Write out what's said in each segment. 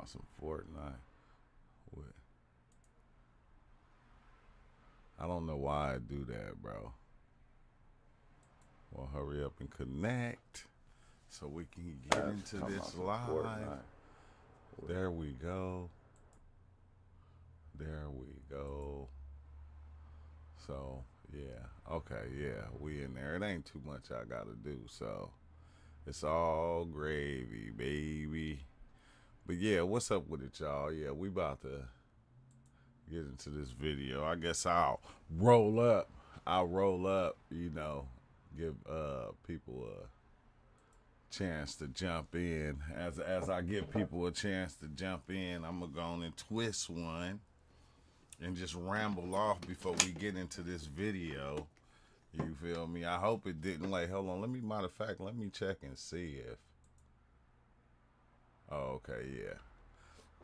about some Fortnite. With, I don't know why I do that, bro. Well, hurry up and connect so we can get into this live. There we go. There we go. So, yeah. Okay, yeah. We in there. It ain't too much I got to do. So, it's all gravy, baby. But, yeah, what's up with it, y'all? Yeah, we about to get into this video. I guess I'll roll up. You know, give people a chance to jump in. As I give people a chance to jump in, I'm going to go on and twist one and just ramble off before we get into this video. You feel me? I hope it didn't wait. Hold on. Matter of fact, let me check and see if. Oh, okay, yeah.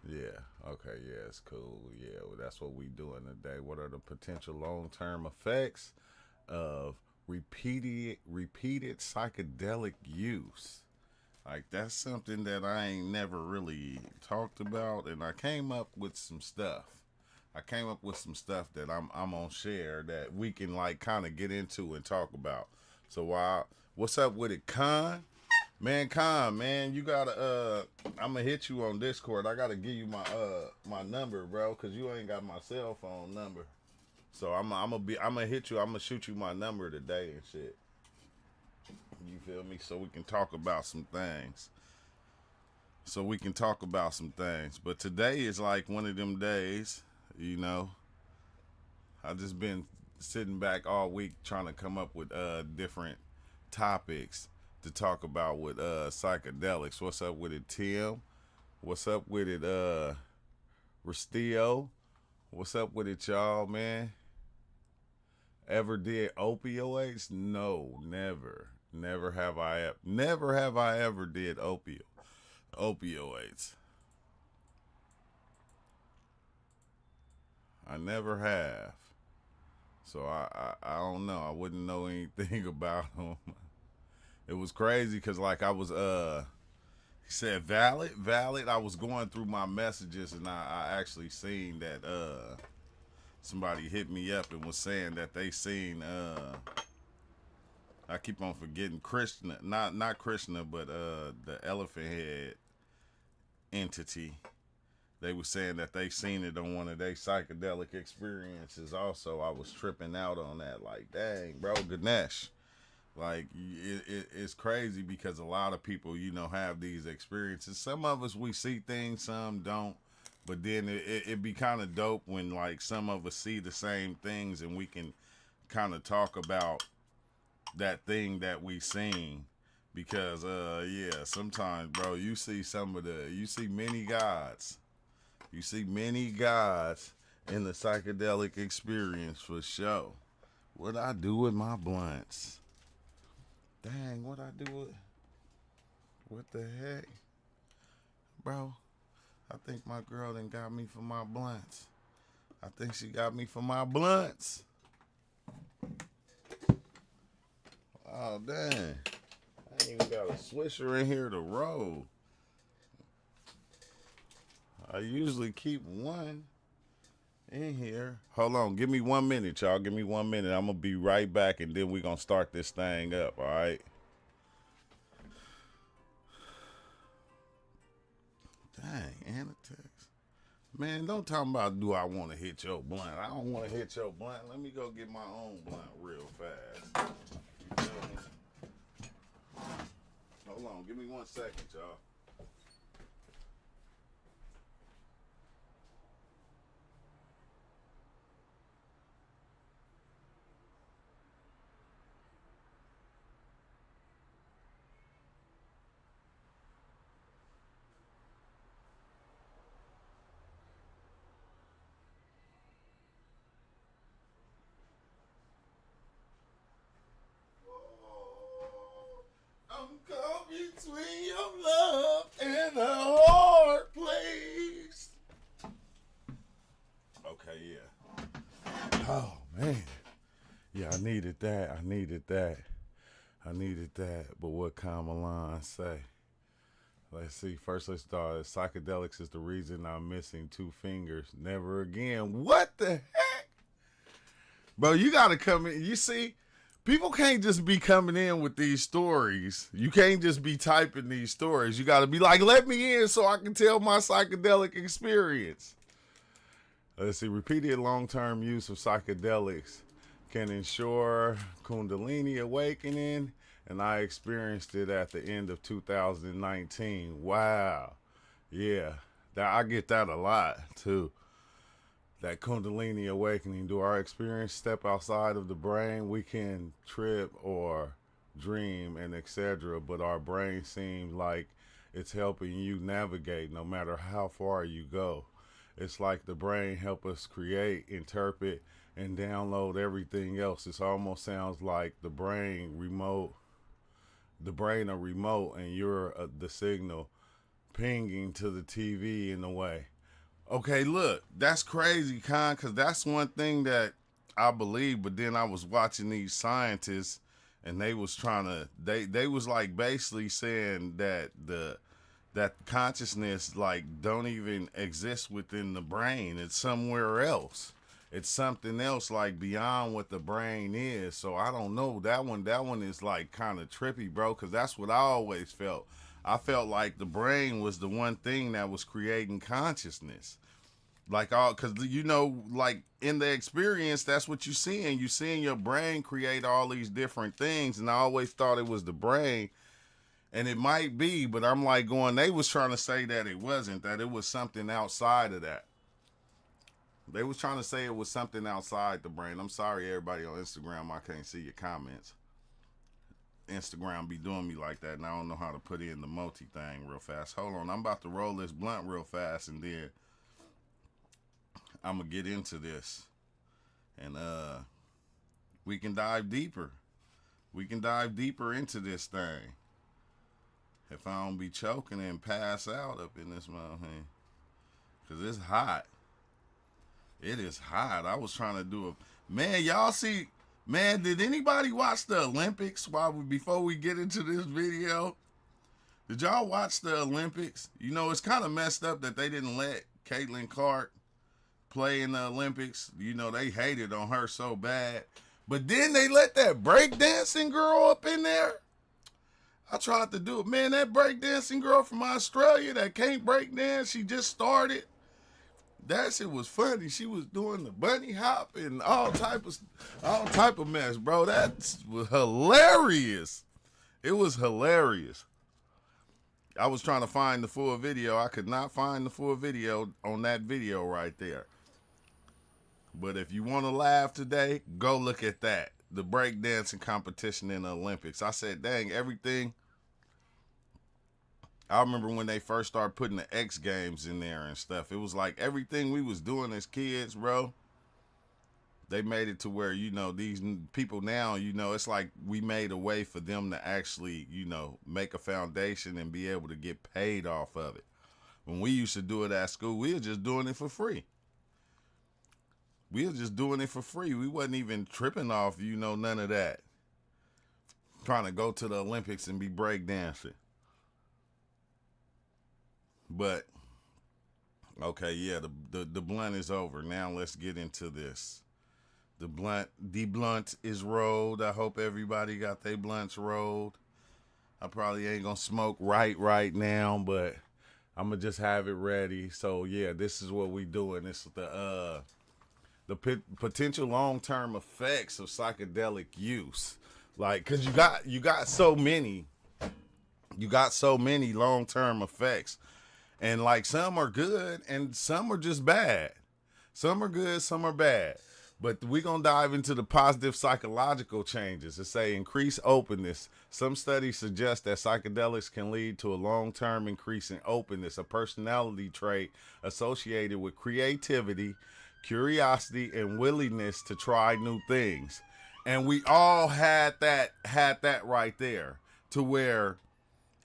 Yeah, okay, yeah, it's cool. Yeah, well, that's what we doing today. What are the potential long-term effects of repeated psychedelic use? Like, that's something that I ain't never really talked about, and I came up with some stuff. That I'm gonna share that we can like kind of get into and talk about. So what's up with it, Con? Man, you gotta I'm gonna hit you on Discord. I gotta give you my number, bro, cause you ain't got my cell phone number. So I'm gonna hit you. I'm gonna shoot you my number today and shit. You feel me? So we can talk about some things. But today is like one of them days, you know. I just been sitting back all week trying to come up with different topics to talk about with psychedelics. What's up with it, Tim? What's up with it, Restio? What's up with it, y'all, man? Ever did opioids? No, never. Never have I ever did opioids. I never have. So I don't know. I wouldn't know anything about them. It was crazy because like I was he said valid. I was going through my messages and I actually seen that somebody hit me up and was saying that they seen I keep on forgetting Krishna, not Krishna, but the elephant head entity. They were saying that they seen it on one of their psychedelic experiences. Also, I was tripping out on that. Like, dang, bro, Ganesh. Like, it's crazy because a lot of people, you know, have these experiences. Some of us, we see things, some don't. But then it be kind of dope when, like, some of us see the same things and we can kind of talk about that thing that we seen. Because, yeah, sometimes, bro, you see many gods. You see many gods in the psychedelic experience for sure. What I do with my blunts? Dang, what I do with? What the heck? Bro, I think my girl done got me for my blunts. I think she got me for my blunts. Oh, dang. I ain't even got a swisher in here to roll. I usually keep one in here. Hold on. Give me 1 minute, y'all. Give me 1 minute. I'm going to be right back, and then we're going to start this thing up, all right? Dang, Annatex. Man, don't talk about do I want to hit your blunt. I don't want to hit your blunt. Let me go get my own blunt real fast. You feel me? Hold on. Give me 1 second, y'all. I'm caught between your love and a hard place. Okay, yeah. Oh, man. Yeah, I needed that. But what Kamalan say? Let's see. First, let's start. Psychedelics is the reason I'm missing two fingers. Never again. What the heck? Bro, you got to come in. You see, people can't just be coming in with these stories. You can't just be typing these stories. You got to be like, let me in so I can tell my psychedelic experience. Let's see. Repeated long-term use of psychedelics can ensure Kundalini awakening, and I experienced it at the end of 2019. Wow. Yeah, I get that a lot, too. That Kundalini awakening. Do our experience step outside of the brain? We can trip or dream and etc., but our brain seems like it's helping you navigate no matter how far you go. It's like the brain help us create, interpret, and download everything else. It almost sounds like the brain a remote, and you're the signal pinging to the TV in a way. Okay, look, that's crazy, Con, because that's one thing that I believe, but then I was watching these scientists, and they was trying to, they was like basically saying that that consciousness like don't even exist within the brain. It's somewhere else. It's something else like beyond what the brain is. So I don't know. That one is like kind of trippy, bro, because that's what I always felt. I felt like the brain was the one thing that was creating consciousness. Like all, cause you know, like in the experience, that's what you're seeing. You're seeing your brain create all these different things, and I always thought it was the brain, and it might be, but I'm like going. They was trying to say that it wasn't, that it was something outside of that. They was trying to say it was something outside the brain. I'm sorry, everybody on Instagram, I can't see your comments. Instagram be doing me like that, and I don't know how to put in the multi thing real fast. Hold on, I'm about to roll this blunt real fast, and then I'm gonna get into this, and we can dive deeper. We can dive deeper into this thing. If I don't be choking and pass out up in this motherfucker, cause it's hot. It is hot. I was trying to do a man. Y'all see, man? Did anybody watch the Olympics before we get into this video? Did y'all watch the Olympics? You know, it's kind of messed up that they didn't let Caitlin Clark play in the Olympics. You know, they hated on her so bad. But then they let that breakdancing girl up in there. I tried to do it. Man, that breakdancing girl from Australia that can't breakdance, she just started. That shit was funny. She was doing the bunny hop and all type of mess, bro. That was hilarious. It was hilarious. I was trying to find the full video. I could not find the full video on that video right there. But if you want to laugh today, go look at that. The breakdancing competition in the Olympics. I said, dang, everything. I remember when they first started putting the X Games in there and stuff. It was like everything we was doing as kids, bro. They made it to where, you know, these people now, you know, it's like we made a way for them to actually, you know, make a foundation and be able to get paid off of it. When we used to do it at school, we were just doing it for free. We were just doing it for free. We wasn't even tripping off, you know, none of that. Trying to go to the Olympics and be breakdancing. But, okay, yeah, the blunt is over. Now let's get into this. The blunt is rolled. I hope everybody got their blunts rolled. I probably ain't gonna smoke right now, but I'm gonna just have it ready. So yeah, this is what we doing. This is the potential long-term effects of psychedelic use. Like, cause you got so many long-term effects. And like some are good and some are just bad. Some are good, some are bad. But we're going to dive into the positive psychological changes. It say increase openness. Some studies suggest that psychedelics can lead to a long-term increase in openness, a personality trait associated with creativity, curiosity, and willingness to try new things. And we all had that right there, to where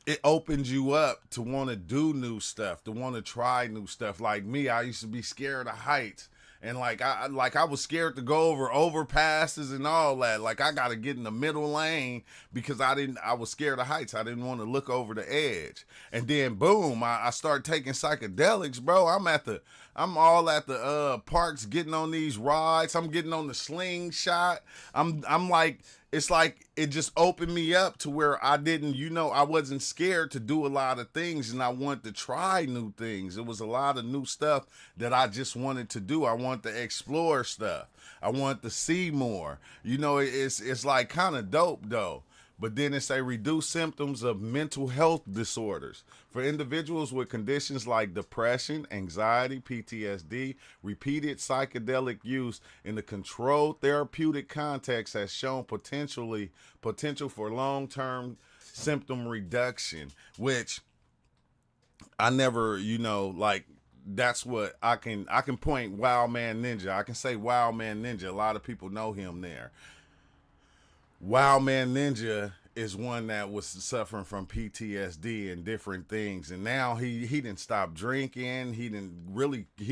it opens you up to want to do new stuff, to want to try new stuff. Like me, I used to be scared of heights. And I was scared to go over overpasses and all that. Like I gotta get in the middle lane because I was scared of heights. I didn't want to look over the edge. And then boom, I start taking psychedelics, bro. I'm all at the parks getting on these rides. I'm getting on the slingshot. I'm like, it's like it just opened me up to where I wasn't scared to do a lot of things, and I wanted to try new things. It was a lot of new stuff that I just wanted to do. I wanted to explore stuff. I wanted to see more. It's like kind of dope though. But then it's a reduced symptoms of mental health disorders. For individuals with conditions like depression, anxiety, PTSD, repeated psychedelic use in the controlled therapeutic context has shown potential for long-term symptom reduction, which I never, that's what I can point Wild Man Ninja. I can say Wild Man Ninja. A lot of people know him there. Wild Man Ninja is one that was suffering from PTSD and different things, and now he didn't stop drinking. He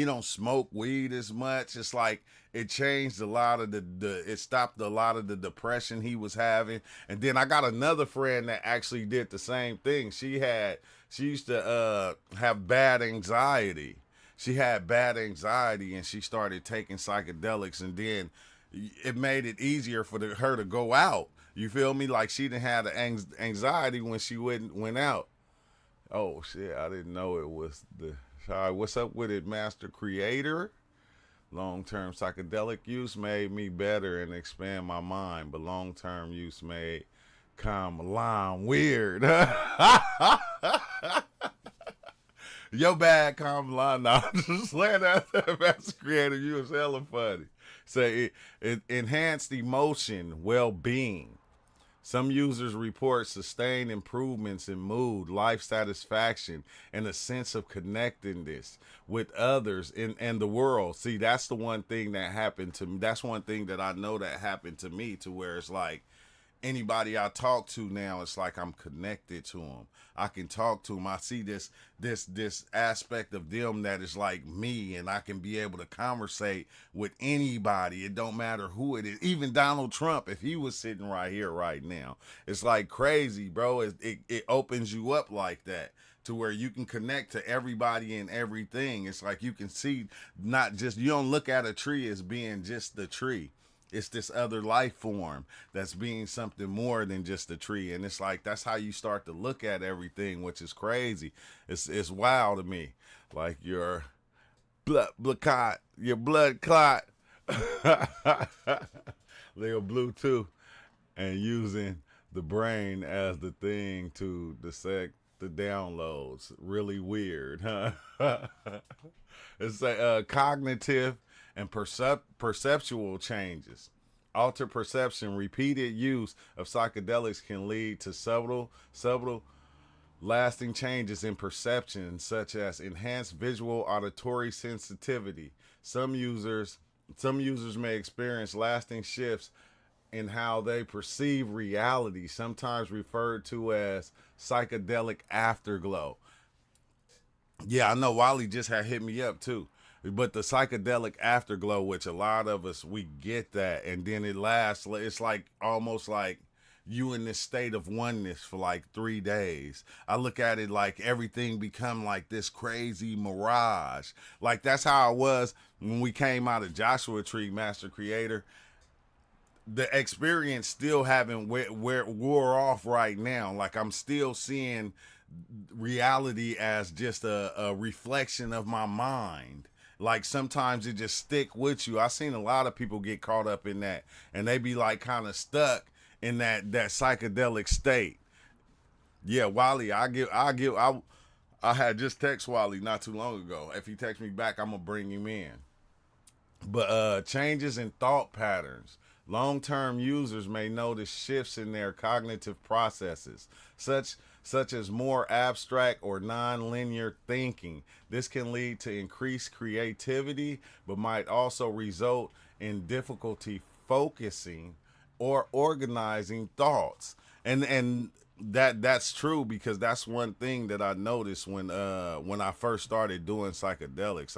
don't smoke weed as much. It's like it changed a lot of it stopped a lot of the depression he was having. And then I got another friend that actually did the same thing. She used to have bad anxiety. She had bad anxiety and she started taking psychedelics, and then it made it easier for her to go out. You feel me? Like she didn't have the anxiety when she went out. Oh shit! I didn't know it was the. Sorry, what's up with it, Master Creator? Long-term psychedelic use made me better and expand my mind, but long-term use made calm line weird. Yo bad calm line now. Just saying that, Master Creator. You was hella funny. Say it enhanced emotion, well-being. Some users report sustained improvements in mood, life satisfaction, and a sense of connectedness with others and the world. See, that's the one thing that happened to me. That's one thing that I know that happened to me, to where it's like anybody I talk to now, it's like I'm connected to them. I can talk to them. I see this aspect of them that is like me, and I can be able to conversate with anybody. It don't matter who it is. Even Donald Trump, if he was sitting right here right now, it's like crazy, bro. It opens you up like that, to where you can connect to everybody and everything. It's like you can see, you don't look at a tree as being just the tree. It's this other life form that's being something more than just a tree. And it's like, that's how you start to look at everything, which is crazy. It's wild to me. Like your blood clot, little Bluetooth, and using the brain as the thing to dissect the downloads. Really weird, huh? It's a cognitive and perceptual changes. Altered perception, repeated use of psychedelics can lead to subtle lasting changes in perception, such as enhanced visual auditory sensitivity. Some users may experience lasting shifts in how they perceive reality, sometimes referred to as psychedelic afterglow. Yeah, I know Wally just had hit me up too. But the psychedelic afterglow, which a lot of us, we get that, and then it lasts. It's like almost like you in this state of oneness for like 3 days. I look at it like everything become like this crazy mirage. Like that's how it was when we came out of Joshua Tree, Master Creator. The experience still haven't wore off right now. Like I'm still seeing reality as just a reflection of my mind. Like sometimes it just stick with you. I've seen a lot of people get caught up in that, and they be like kind of stuck in that psychedelic state. Yeah, Wally, I had just text Wally not too long ago. If he texts me back, I'm gonna bring him in. But changes in thought patterns. Long-term users may notice shifts in their cognitive processes, such as more abstract or non-linear thinking. This can lead to increased creativity, but might also result in difficulty focusing or organizing thoughts. And that's true, because that's one thing that I noticed when I first started doing psychedelics.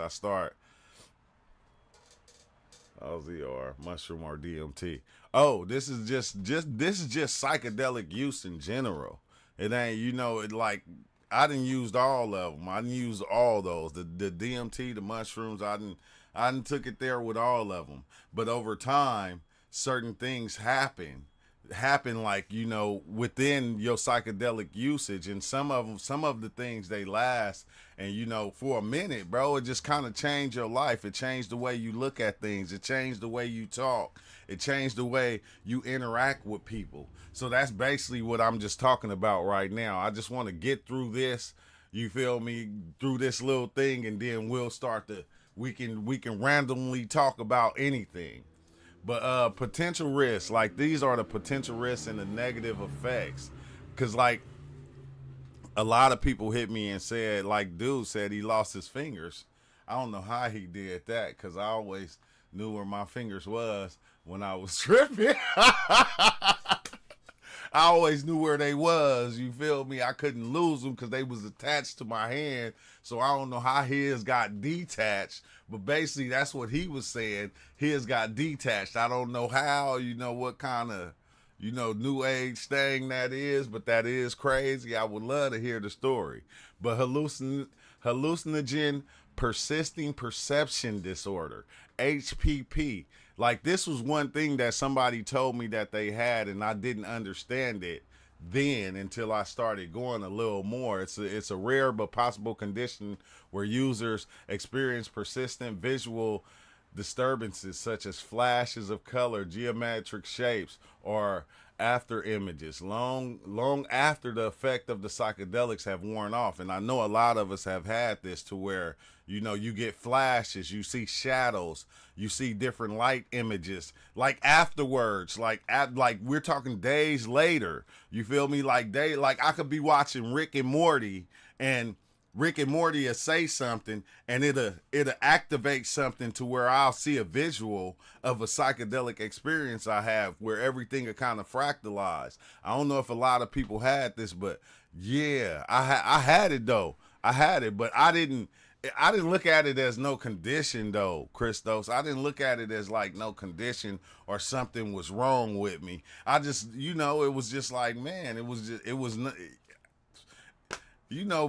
LZR, mushroom or DMT. Oh, this is just psychedelic use in general. It ain't, it like I didn't use all of them. I didn't use all those. The DMT, the mushrooms. I didn't took it there with all of them. But over time, certain things happen like within your psychedelic usage, and some of the things they last, and for a minute, bro, it just kind of changed your life. It changed the way you look at things. It changed the way you talk. It changed the way you interact with people. So that's basically what I'm just talking about right now. I just want to get through this, you feel me, through this little thing, and then we'll start to we can randomly talk about anything. But potential risks, like these are the potential risks and the negative effects. Cause like a lot of people hit me and said, like dude said he lost his fingers. I don't know how he did that, cause I always knew where my fingers was when I was tripping. I always knew where they was. You feel me? I couldn't lose them because they was attached to my hand. So I don't know how his got detached, but basically that's what he was saying. His got detached. I don't know how. What kind of new age thing that is, but that is crazy. I would love to hear the story. But hallucinogen persisting perception disorder, HPP. Like this was one thing that somebody told me that they had, and I didn't understand it then until I started going a little more. It's a rare but possible condition where users experience persistent visual disturbances such as flashes of color, geometric shapes, or after images long after the effect of the psychedelics have worn off. And I know a lot of us have had this, to where you get flashes, you see shadows, you see different light images, like afterwards, like we're talking days later, you feel me, like I could be watching Rick and Morty, and Rick and Morty will say something, and it'll activate something to where I'll see a visual of a psychedelic experience I have, where everything will kind of fractalize. I don't know if a lot of people had this, but yeah, I had it though. I had it, but I didn't look at it as no condition though, Christos. I didn't look at it as like no condition or something was wrong with me. I just, it was just like, man, it was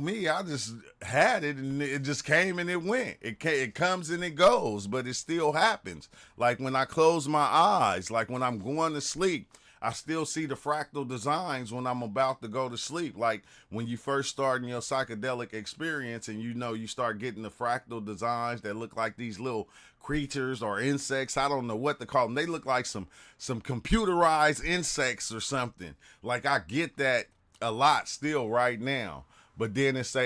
me, I just had it, and it just came and it went. It comes and it goes, but it still happens. Like when I close my eyes, like when I'm going to sleep, I still see the fractal designs when I'm about to go to sleep. Like when you first start in your psychedelic experience, and you start getting the fractal designs that look like these little creatures or insects. I don't know what to call them. They look like some computerized insects or something. Like I get that a lot still right now. But then it's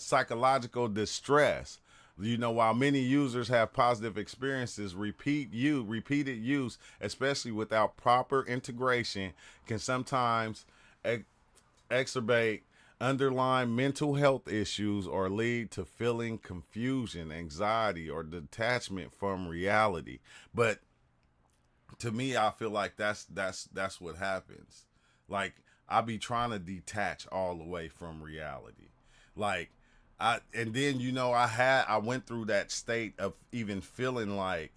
psychological distress. While many users have positive experiences, repeated use, especially without proper integration, can sometimes exacerbate underlying mental health issues or lead to feeling confusion, anxiety, or detachment from reality. But to me, I feel like that's what happens. Like I be trying to detach all the way from reality. Like and then I went through that state of even feeling like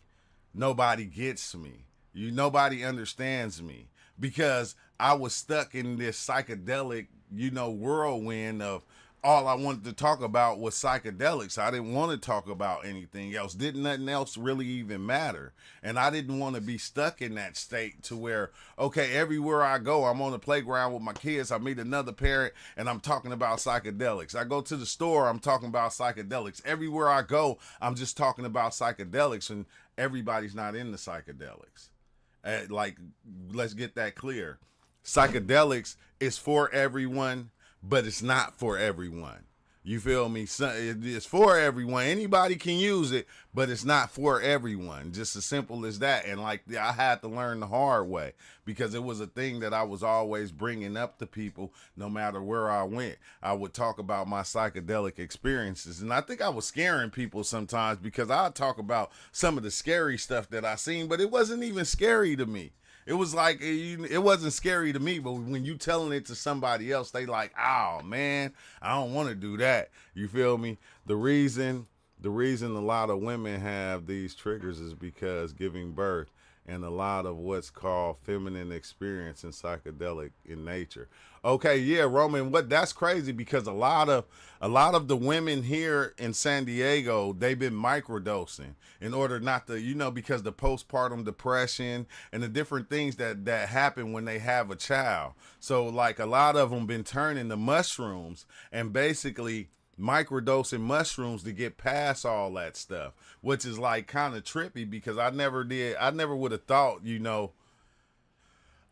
nobody gets me. Nobody understands me, because I was stuck in this psychedelic, whirlwind of all I wanted to talk about was psychedelics. I didn't want to talk about anything else. Didn't nothing else really even matter. And I didn't want to be stuck in that state to where, okay, everywhere I go, I'm on the playground with my kids, I meet another parent, and I'm talking about psychedelics. I go to the store, I'm talking about psychedelics. Everywhere I go, I'm just talking about psychedelics, and everybody's not in the psychedelics. Like, let's get that clear. Psychedelics is for everyone, but it's not for everyone. You feel me? It's for everyone. Anybody can use it, but it's not for everyone. Just as simple as that. And like, I had to learn the hard way, because it was a thing that I was always bringing up to people no matter where I went. I would talk about my psychedelic experiences. And I think I was scaring people sometimes, because I'd talk about some of the scary stuff that I seen, but it wasn't even scary to me. It was like, it wasn't scary to me, but when you telling it to somebody else, they like, oh man, I don't want to do that. You feel me? The reason The reason a lot of women have these triggers is because giving birth and a lot of what's called feminine experience and psychedelic in nature. Okay, yeah, Roman, what that's crazy because a lot of the women here in San Diego, they've been microdosing in order not to, because the postpartum depression and the different things that happen when they have a child. So like a lot of them been turning to mushrooms and basically microdosing mushrooms to get past all that stuff, which is like kind of trippy because I never would have thought,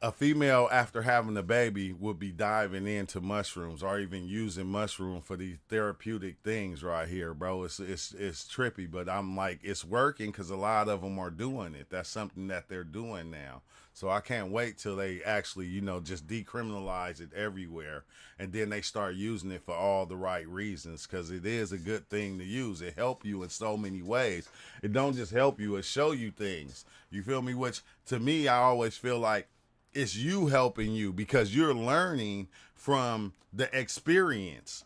a female after having a baby would be diving into mushrooms or even using mushroom for these therapeutic things right here, bro. It's trippy, but I'm like it's working because a lot of them are doing it. That's something that they're doing now. So I can't wait till they actually, just decriminalize it everywhere, and then they start using it for all the right reasons because it is a good thing to use. It help you in so many ways. It don't just help you; it show you things. You feel me? Which to me, I always feel like it's you helping you because you're learning from the experience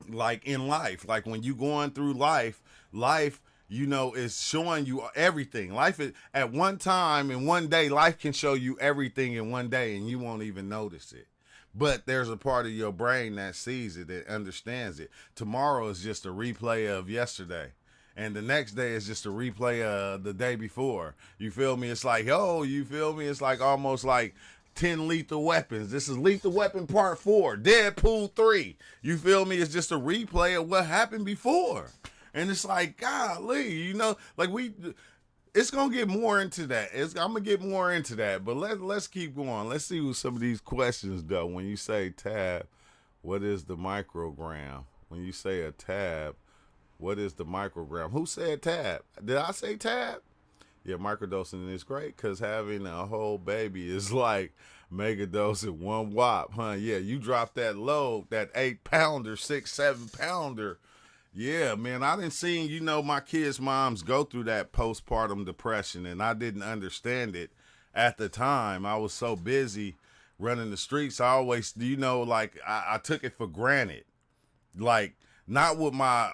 like in life, like when you going through life is showing you everything. Life is, at one time in one day, life can show you everything in one day and you won't even notice it, but there's a part of your brain that sees it, that understands it. Tomorrow is just a replay of yesterday, and the next day is just a replay of the day before. You feel me? It's like, oh, you feel me? It's like almost like 10 lethal weapons. This is Lethal Weapon Part 4, Deadpool 3. You feel me? It's just a replay of what happened before. And it's like, golly, like it's gonna get more into that. I'm gonna get more into that. But let's keep going. Let's see what some of these questions though. When you say tab, what is the microgram? When you say a tab, what is the microgram? Who said tab? Did I say tab? Yeah, microdosing is great because having a whole baby is like mega dosing one whop, huh? Yeah, you drop that load, that 8 pounder, 6, 7 pounder. Yeah, man, I didn't see, my kids' moms go through that postpartum depression, and I didn't understand it at the time. I was so busy running the streets. I always, like I took it for granted. Like not with my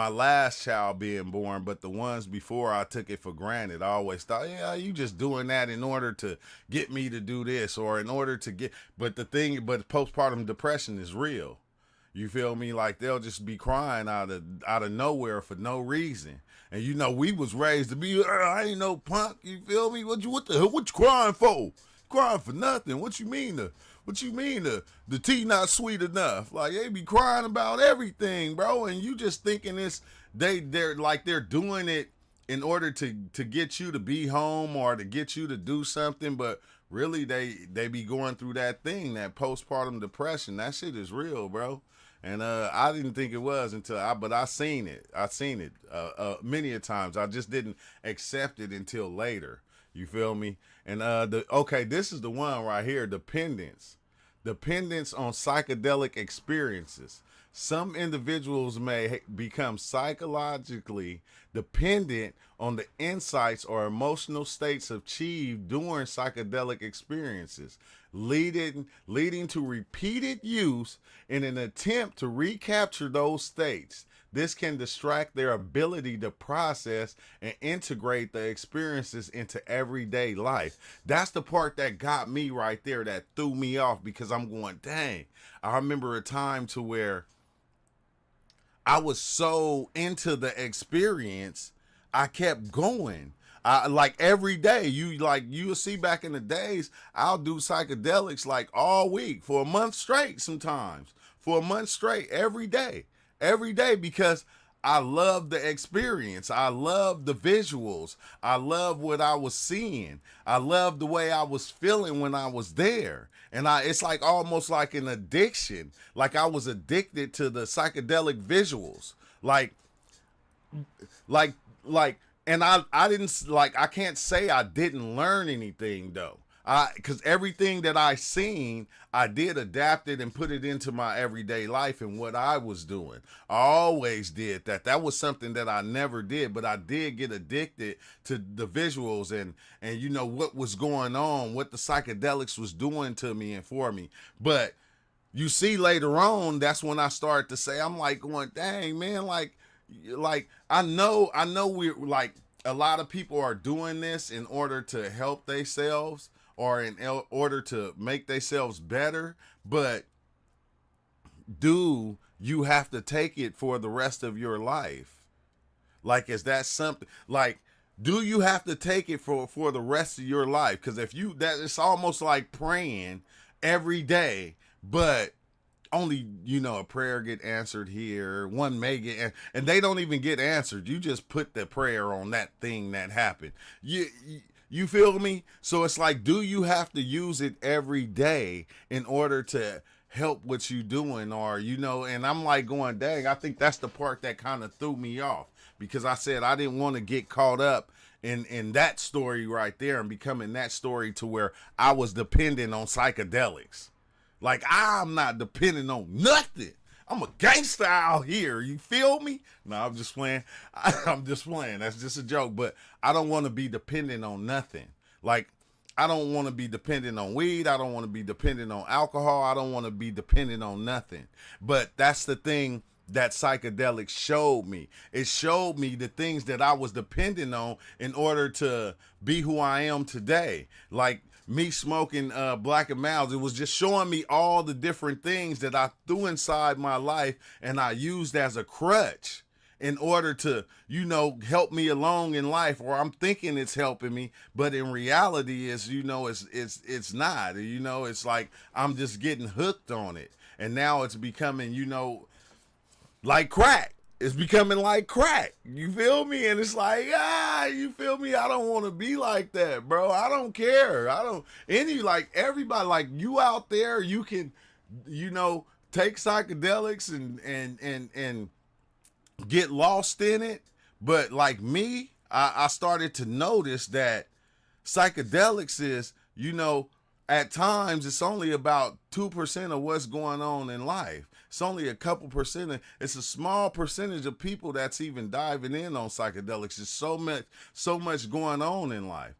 last child being born, but the ones before, I took it for granted. I always thought, yeah, you just doing that in order to get me to do this or in order to get. But postpartum depression is real. You feel me? Like they'll just be crying out of nowhere for no reason. And we was raised to be, I ain't no punk. You feel me? What you crying for? Crying for nothing. What you mean the tea not sweet enough? Like they be crying about everything, bro. And you just thinking they're doing it in order to get you to be home or to get you to do something, but really they be going through that thing, that postpartum depression. That shit is real, bro. And I didn't think it was but I seen it. Many a times. I just didn't accept it until later. You feel me? And this is the one right here, dependence. Dependence on psychedelic experiences. Some individuals may become psychologically dependent on the insights or emotional states achieved during psychedelic experiences, leading to repeated use in an attempt to recapture those states. This can distract their ability to process and integrate the experiences into everyday life. That's the part that got me right there, that threw me off, because I'm going, dang. I remember a time to where I was so into the experience, I kept going. I like every day. You'll see back in the days, I'll do psychedelics like all week for a month straight sometimes. For a month straight, every day. Every day, because I love the experience. I love the visuals. I love what I was seeing. I love the way I was feeling when I was there. And it's like almost like an addiction. Like I was addicted to the psychedelic visuals. Like and I didn't, like, I can't say I didn't learn anything though. Because everything that I seen, I did adapt it and put it into my everyday life and what I was doing. I always did that. That was something that I never did, but I did get addicted to the visuals and what was going on, what the psychedelics was doing to me and for me. But you see later on, that's when I started to say, I'm like going, dang man, like, like I know we're like a lot of people are doing this in order to help themselves or in order to make themselves better, but do you have to take it for the rest of your life? Like, is that something like? Do you have to take it for the rest of your life? Because if you that it's almost like praying every day, but only a prayer get answered here, one may get, and they don't even get answered. You just put the prayer on that thing that happened. You feel me? So it's like, do you have to use it every day in order to help what you doing, or and I'm like going, dang, I think that's the part that kind of threw me off, because I said I didn't want to get caught up in that story right there and becoming that story to where I was dependent on psychedelics. Like, I'm not dependent on nothing. I'm a gangster out here. You feel me? No, I'm just playing. I'm just playing. That's just a joke. But I don't want to be dependent on nothing. Like, I don't want to be dependent on weed. I don't want to be dependent on alcohol. I don't want to be dependent on nothing. But that's the thing that psychedelics showed me. It showed me the things that I was dependent on in order to be who I am today. Like me smoking Black and Milds, it was just showing me all the different things that I threw inside my life and I used as a crutch in order to, help me along in life, or I'm thinking it's helping me, but in reality it's not. It's like I'm just getting hooked on it. And now it's becoming, like crack. It's becoming like crack. You feel me? And it's like, you feel me? I don't want to be like that, bro. I don't care. Everybody, like you out there, you can, take psychedelics and get lost in it. But like me, I started to notice that psychedelics is, at times it's only about 2% of what's going on in life. It's only a couple percent. It's a small percentage of people that's even diving in on psychedelics. There's so much going on in life,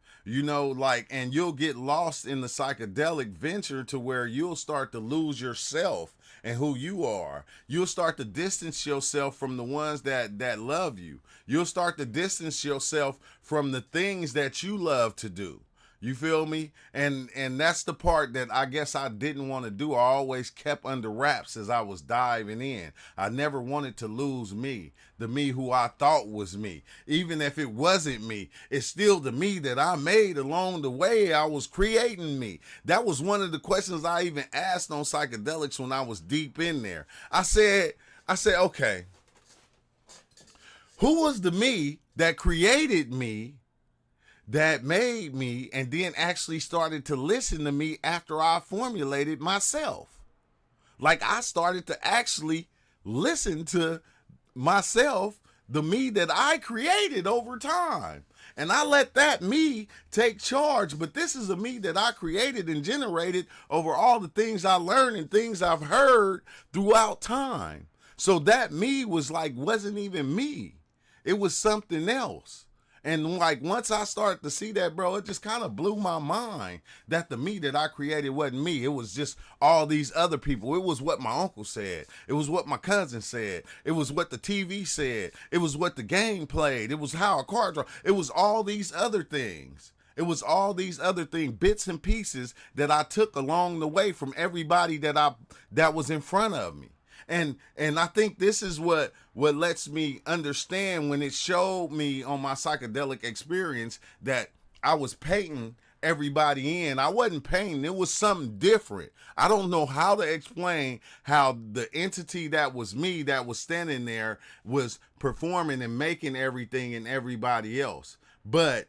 and you'll get lost in the psychedelic venture to where you'll start to lose yourself and who you are. You'll start to distance yourself from the ones that love you. You'll start to distance yourself from the things that you love to do. You feel me? And that's the part that I guess I didn't want to do. I always kept under wraps as I was diving in. I never wanted to lose me, the me who I thought was me. Even if it wasn't me, it's still the me that I made along the way. I was creating me. That was one of the questions I even asked on psychedelics when I was deep in there. I said, okay, who was the me that created me, that made me, and then actually started to listen to me after I formulated myself? Like, I started to actually listen to myself, the me that I created over time. And I let that me take charge. But this is a me that I created and generated over all the things I learned and things I've heard throughout time. So that me wasn't even me. It was something else. And like once I started to see that, bro, it just kind of blew my mind that the me that I created wasn't me. It was just all these other people. It was what my uncle said. It was what my cousin said. It was what the TV said. It was what the game played. It was how a car drove. It was all these other things. It was all these other things, bits and pieces that I took along the way from everybody that was in front of me. And I think this is what lets me understand when it showed me on my psychedelic experience that I was painting everybody in. I wasn't painting. It was something different. I don't know how to explain how the entity that was me, that was standing there, was performing and making everything in everybody else. But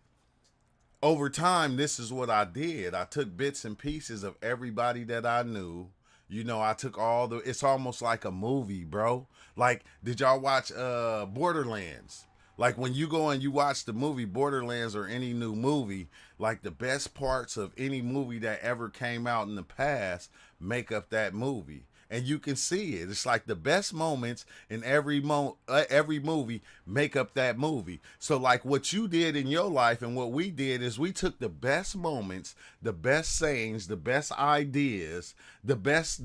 over time, this is what I did. I took bits and pieces of everybody that I knew. I took it's almost like a movie, bro. Like, did y'all watch Borderlands? Like, when you go and you watch the movie Borderlands or any new movie, like the best parts of any movie that ever came out in the past make up that movie. and you can see it. It's like the best moments in every movie make up that movie. So like what you did in your life and what we did is we took the best moments, the best sayings, the best ideas, the best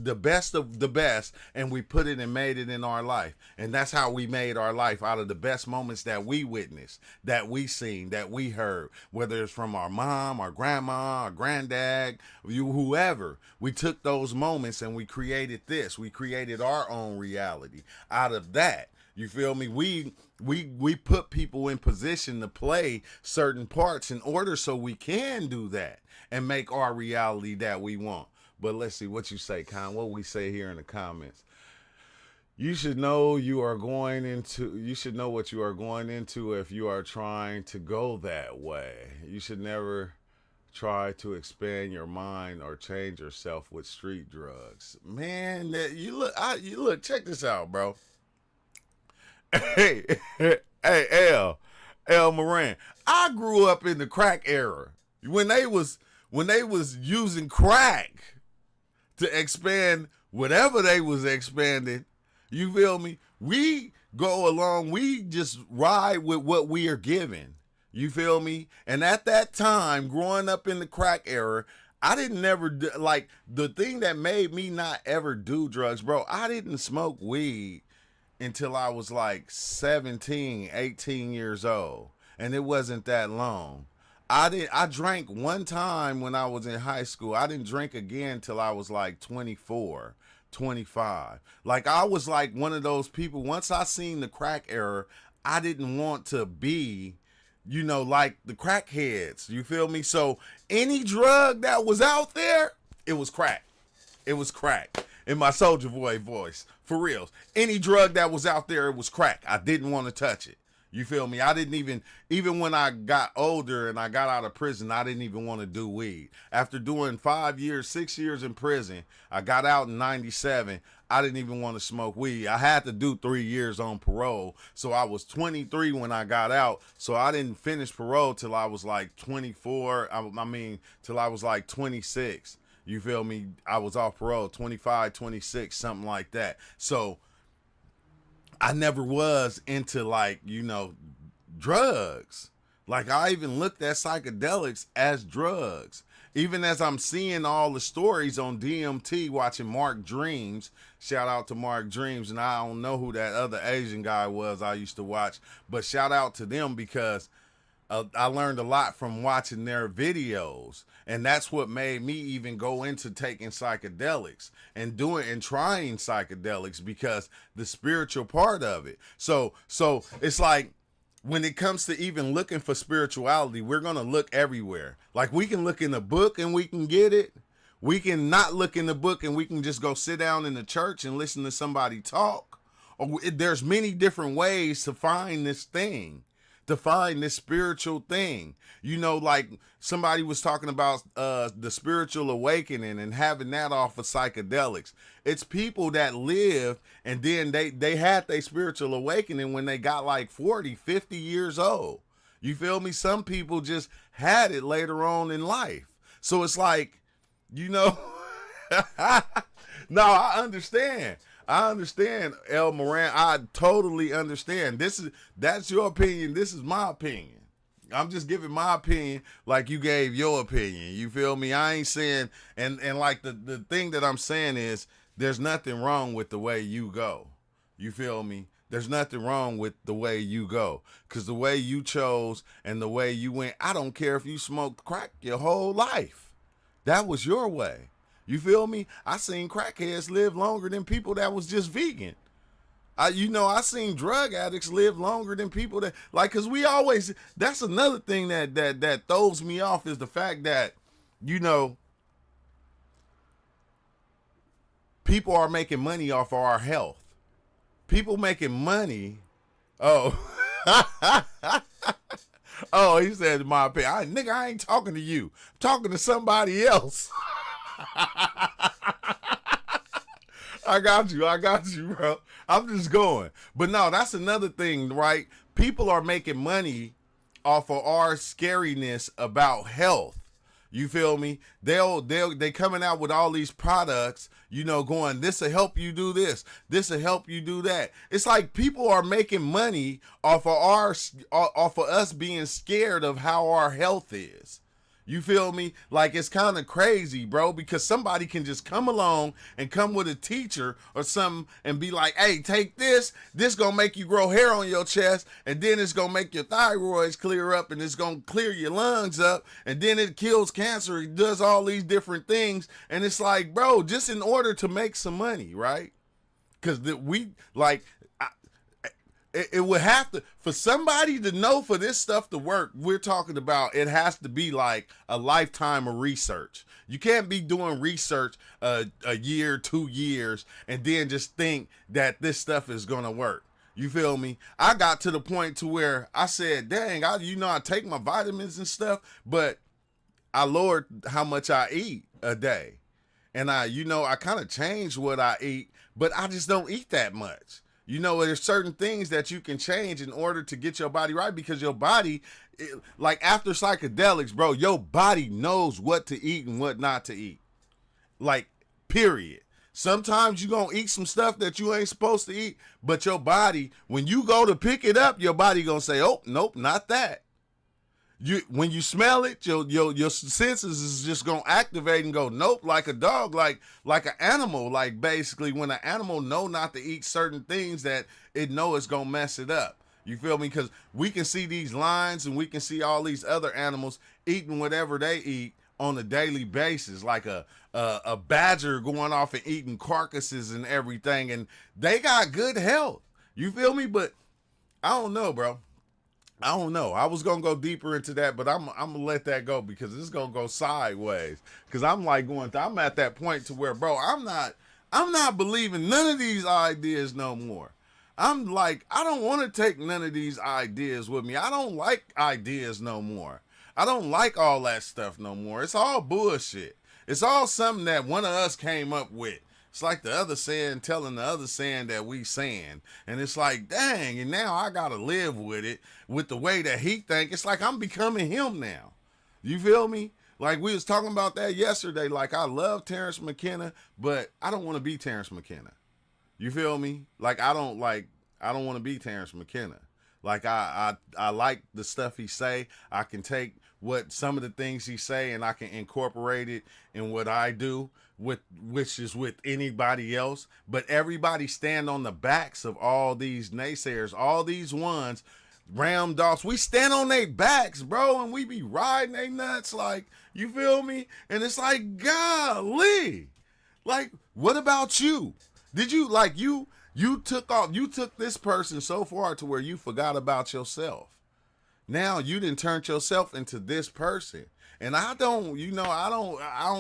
of the best, and we put it and made it in our life. And that's how we made our life out of the best moments that we witnessed, that we seen, that we heard, whether it's from our mom, our grandma, our granddad, whoever. We took those moments and we created this. We created our own reality out of that. You feel me? We put people in position to play certain parts in order so we can do that and make our reality that we want. But let's see what you say, Con. What we say here in the comments. You should know you are going into. You should know what you are going into if you are trying to go that way. You should never try to expand your mind or change yourself with street drugs. Man, you look. Check this out, bro. Hey, L Moran. I grew up in the crack era when they was using crack to expand whatever they was expanding. You feel me? We go along. We just ride with what we are given. You feel me? And at that time, growing up in the crack era, I didn't never do, like the thing that made me not ever do drugs, bro. I didn't smoke weed until I was like 17, 18 years old. And it wasn't that long. I drank one time when I was in high school. I didn't drink again till I was like 24, 25. Like I was like one of those people, once I seen the crack era, I didn't want to be, like the crackheads. You feel me? So any drug that was out there, it was crack. It was crack. In my Soldier Boy voice. For reals. Any drug that was out there, it was crack. I didn't want to touch it. You feel me? I didn't even when I got older and I got out of prison, I didn't even want to do weed. After doing 5 years, 6 years in prison, I got out in 97. I didn't even want to smoke weed. I had to do 3 years on parole. So I was 23 when I got out. So I didn't finish parole till I was like 24. Till I was like 26. You feel me? I was off parole, 25, 26, something like that. So I never was into drugs. Like I even looked at psychedelics as drugs. Even as I'm seeing all the stories on DMT, watching Mark Dreams, shout out to Mark Dreams, and I don't know who that other Asian guy was I used to watch, but shout out to them because I learned a lot from watching their videos, and that's what made me even go into taking psychedelics and trying psychedelics, because the spiritual part of it. So it's like when it comes to even looking for spirituality, we're going to look everywhere. Like we can look in the book and we can get it. We can not look in the book and we can just go sit down in the church and listen to somebody talk. Or there's many different ways to find this thing. To find this spiritual thing. Like somebody was talking about the spiritual awakening and having that off of psychedelics. It's people that lived and then they had their spiritual awakening when they got like 40, 50 years old. You feel me? Some people just had it later on in life. So it's like, no, I understand. El Moran. I totally understand. That's your opinion. This is my opinion. I'm just giving my opinion like you gave your opinion. You feel me? I ain't saying, and like the thing that I'm saying is there's nothing wrong with the way you go. You feel me? There's nothing wrong with the way you go. Because the way you chose and the way you went, I don't care if you smoked crack your whole life. That was your way. You feel me? I seen crackheads live longer than people that was just vegan. I seen drug addicts live longer than people that, like, cause that's another thing that throws me off is the fact that, people are making money off of our health. People making money. Oh, oh, he said, in my opinion, I ain't talking to you. I'm talking to somebody else. I got you, bro. I'm just going. But no, that's another thing, right? People are making money off of our scariness about health. You feel me? They coming out with all these products, going, this will help you do this. This will help you do that. It's like people are making money off of us being scared of how our health is. You feel me? Like, it's kind of crazy, bro, because somebody can just come along and come with a teacher or something and be like, hey, take this. This gonna make you grow hair on your chest, and then it's gonna make your thyroids clear up, and it's gonna clear your lungs up, and then it kills cancer. It does all these different things. And it's like, bro, just in order to make some money, right? Because it would have to, for somebody to know, for this stuff to work, we're talking about, it has to be like a lifetime of research. You can't be doing research a year, 2 years, and then just think that this stuff is going to work. You feel me? I got to the point to where I said, dang, I take my vitamins and stuff, but I lowered how much I eat a day. And I kind of changed what I eat, but I just don't eat that much. There's certain things that you can change in order to get your body right, because your body, like after psychedelics, bro, your body knows what to eat and what not to eat. Like, period. Sometimes you're going to eat some stuff that you ain't supposed to eat, but your body, when you go to pick it up, your body going to say, oh, nope, not that. When you smell it, your senses is just gonna activate and go, nope, like a dog, like an animal. Like, basically, when an animal know not to eat certain things that it know it's gonna mess it up. You feel me? Because we can see these lions and we can see all these other animals eating whatever they eat on a daily basis, like a badger going off and eating carcasses and everything, and they got good health. You feel me? But I don't know, bro. I don't know. I was gonna go deeper into that, but I'm gonna let that go because it's gonna go sideways. Because I'm like I'm at that point to where, bro, I'm not believing none of these ideas no more. I'm like, I don't want to take none of these ideas with me. I don't like ideas no more. I don't like all that stuff no more. It's all bullshit. It's all something that one of us came up with. It's like the other saying telling the other saying that we saying. And it's like, dang, and now I got to live with it, with the way that he think. It's like I'm becoming him now. You feel me? Like, we was talking about that yesterday. Like, I love Terrence McKenna, but I don't want to be Terrence McKenna. You feel me? Like, I don't want to be Terrence McKenna. Like, I like the stuff he say. I can take what some of the things he say and I can incorporate it in what I do, which is with anybody else. But everybody stand on the backs of all these naysayers, all these ones, ram dogs. We stand on their backs, bro, and we be riding they nuts, like, you feel me? And it's like, golly, like, what about you? Did you, like, you took this person so far to where you forgot about yourself. Now you done turned yourself into this person. And I don't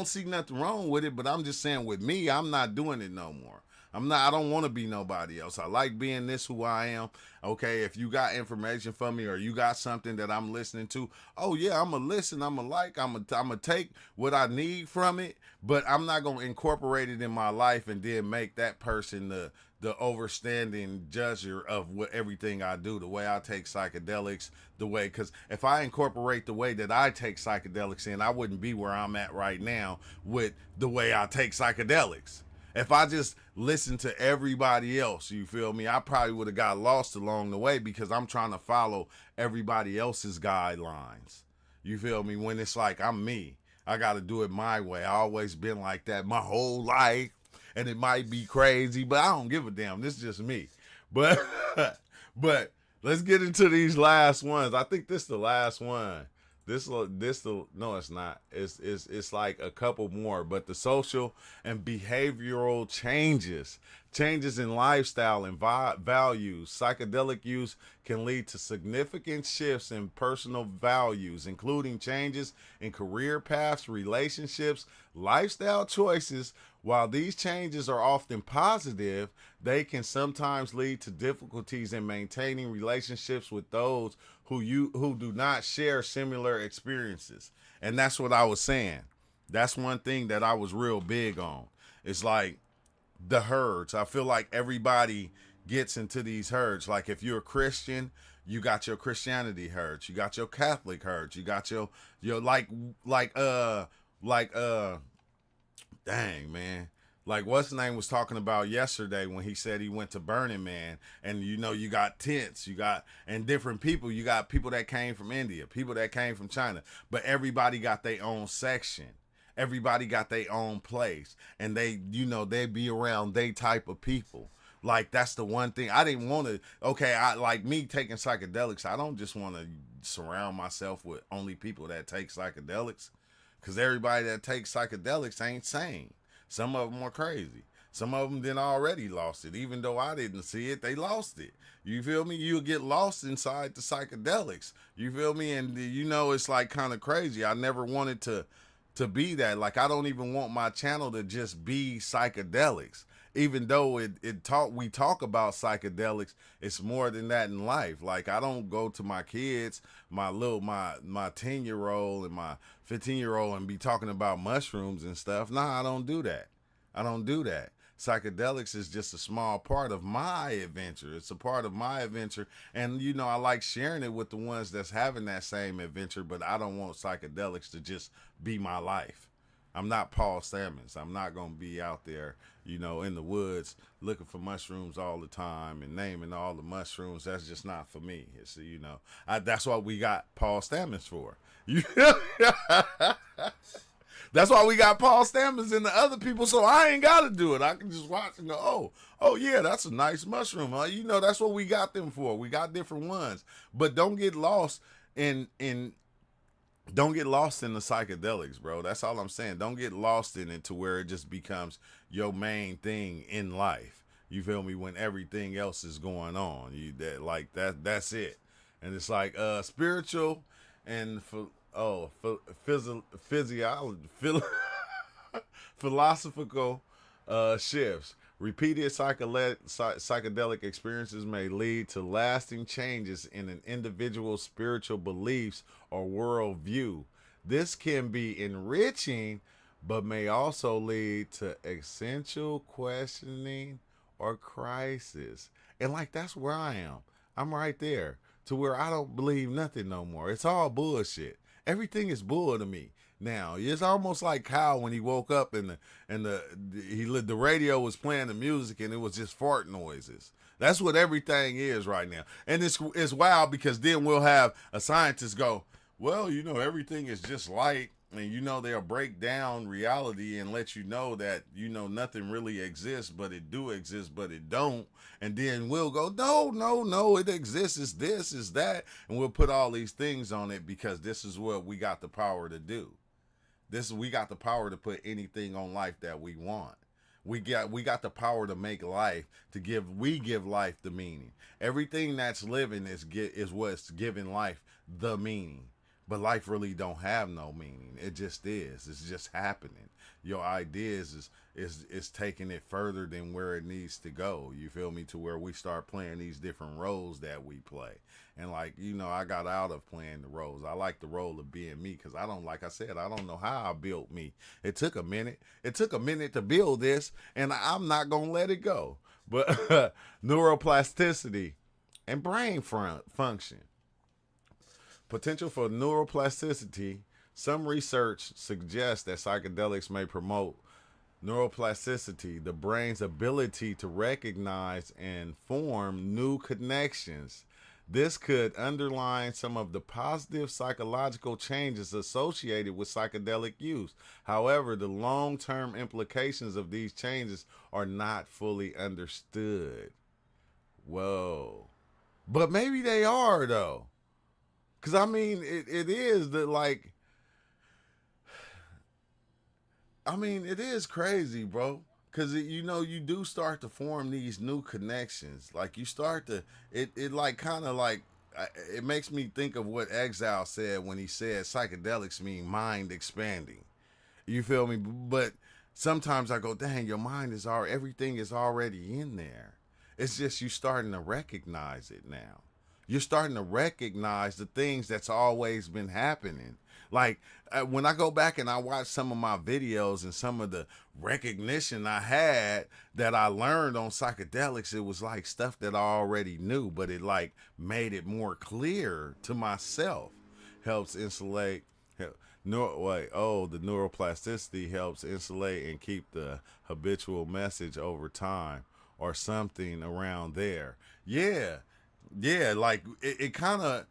see nothing wrong with it, but I'm just saying, with me, I'm not doing it no more. I don't want to be nobody else. I like being this who I am. Okay, if you got information for me or you got something that I'm listening to, oh yeah, I'm going to listen, I'm going to take what I need from it, but I'm not going to incorporate it in my life and then make that person the overstanding judger of what everything I do, the way I take psychedelics, because if I incorporate the way that I take psychedelics in, I wouldn't be where I'm at right now with the way I take psychedelics. If I just listened to everybody else, you feel me, I probably would have got lost along the way because I'm trying to follow everybody else's guidelines. You feel me? When it's like, I'm me. I got to do it my way. I always been like that my whole life. And it might be crazy, but I don't give a damn. This is just me. But let's get into these last ones. I think this is the last one. No, it's not. It's like a couple more. But the social and behavioral changes in lifestyle and values. Psychedelic use can lead to significant shifts in personal values, including changes in career paths, relationships, lifestyle choices. While these changes are often positive, they can sometimes lead to difficulties in maintaining relationships with those who do not share similar experiences. And that's what I was saying. That's one thing that I was real big on. It's like the herds. I feel like everybody gets into these herds. Like if you're a Christian, you got your Christianity herds, you got your Catholic herds, you got your like like dang man. Like what's his name was talking about yesterday when he said he went to Burning Man, and you know you got tents, you got and different people. You got people that came from India, people that came from China, but everybody got their own section. Everybody got their own place, and they, you know, they be around they type of people. Like that's the one thing I didn't want to. Okay, I like me taking psychedelics. I don't just want to surround myself with only people that take psychedelics, because everybody that takes psychedelics ain't sane. Some of them are crazy. Some of them then already lost it. Even though I didn't see it, they lost it. You feel me? You'll get lost inside the psychedelics. You feel me? And you know, it's like kind of crazy. I never wanted to be that. Like I don't even want my channel to just be psychedelics. Even though we talk about psychedelics, it's more than that in life. Like I don't go to my kids, my 10-year-old and my 15-year-old and be talking about mushrooms and stuff. Nah, I don't do that. I don't do that. Psychedelics is just a small part of my adventure. It's a part of my adventure. And, you know, I like sharing it with the ones that's having that same adventure, but I don't want psychedelics to just be my life. I'm not Paul Sammons. I'm not going to be out there, you know, in the woods looking for mushrooms all the time and naming all the mushrooms. That's just not for me. It's, you know, that's what we got Paul Sammons for. That's why we got Paul Stamens and the other people, so I ain't got to do it. I can just watch and go, oh yeah, that's a nice mushroom. You know, that's what we got them for. We got different ones. But don't get lost in don't get lost in the psychedelics, bro. That's all I'm saying. Don't get lost in it to where it just becomes your main thing in life. You feel me? When everything else is going on, that's it. And it's like spiritual and philosophical shifts. Repeated psychedelic experiences may lead to lasting changes in an individual's spiritual beliefs or worldview. This can be enriching, but may also lead to essential questioning or crisis. And like that's where I am. I'm right there to where I don't believe nothing no more. It's all bullshit. Everything is bull to me now. It's almost like Kyle when he woke up and the radio was playing the music and it was just fart noises. That's what everything is right now. And it's wild because then we'll have a scientist go, well, you know, everything is just light. And, you know, they'll break down reality and let you know that, you know, nothing really exists, but it do exist, but it don't. And then we'll go, no, it exists. It's this, it's that. And we'll put all these things on it because this is what we got the power to do. We got the power to put anything on life that we want. We got the power to make life, we give life the meaning. Everything that's living is what's giving life the meaning. But life really don't have no meaning. It just is. It's just happening. Your ideas is taking it further than where it needs to go. You feel me? To where we start playing these different roles that we play. And like, you know, I got out of playing the roles. I like the role of being me because like I said, I don't know how I built me. It took a minute. It took a minute to build this, and I'm not going to let it go. But neuroplasticity and brain function. Potential for neuroplasticity. Some research suggests that psychedelics may promote neuroplasticity, the brain's ability to recognize and form new connections. This could underline some of the positive psychological changes associated with psychedelic use. However, the long-term implications of these changes are not fully understood. Whoa. But maybe they are, though. Because, I mean, it is that, like, I mean, it is crazy, bro. Because, you know, you do start to form these new connections. Like, you start to, it like, kind of like, it makes me think of what Exile said when he said psychedelics mean mind expanding. You feel me? But sometimes I go, dang, your mind is already, everything is already in there. It's just you starting to recognize it now. You're starting to recognize the things that's always been happening. Like when I go back and I watch some of my videos and some of the recognition I had that I learned on psychedelics, it was like stuff that I already knew, but it like made it more clear to myself. Helps insulate. The neuroplasticity helps insulate and keep the habitual message over time, or something around there. Yeah, yeah, like it kind of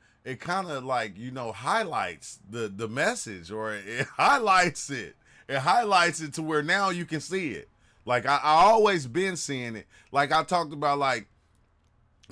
like, you know, highlights the message, or it highlights it. It highlights it to where now you can see it. Like I always been seeing it. Like I talked about, like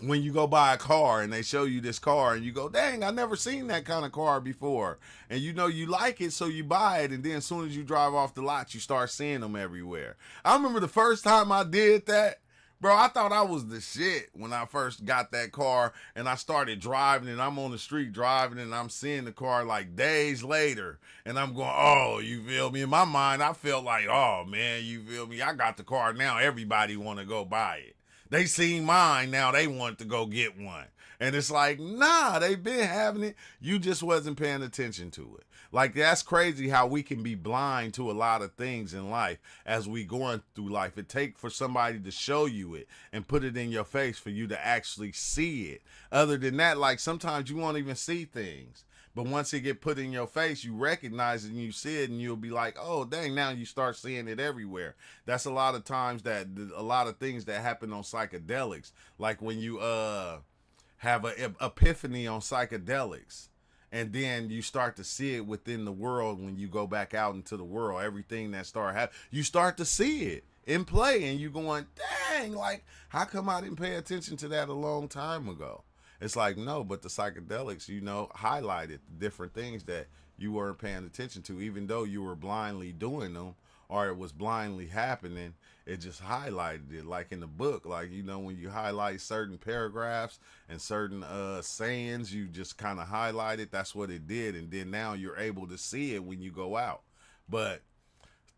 when you go buy a car and they show you this car and you go, dang, I never seen that kind of car before. And you know you like it, so you buy it. And then as soon as you drive off the lot, you start seeing them everywhere. I remember the first time I did that, bro, I thought I was the shit when I first got that car and I started driving, and I'm on the street driving and I'm seeing the car like days later, and I'm going, oh, you feel me? In my mind, I felt like, oh man, you feel me? I got the car now. Everybody want to go buy it. They seen mine, now they want to go get one. And it's like, nah, they've been having it. You just wasn't paying attention to it. Like, that's crazy how we can be blind to a lot of things in life as we going through life. It take for somebody to show you it and put it in your face for you to actually see it. Other than that, like sometimes you won't even see things. But once it get put in your face, you recognize it and you see it, and you'll be like, oh, dang, now you start seeing it everywhere. That's a lot of times that a lot of things that happen on psychedelics. Like when you have an epiphany on psychedelics, and then you start to see it within the world. When you go back out into the world, everything that start happening, you start to see it in play, and you going, dang, like, how come I didn't pay attention to that a long time ago? It's like, no, but the psychedelics, you know, highlighted different things that you weren't paying attention to, even though you were blindly doing them, or it was blindly happening. It just highlighted it, like in the book. Like, you know, when you highlight certain paragraphs and certain sayings, you just kind of highlight it. That's what it did. And then now you're able to see it when you go out. But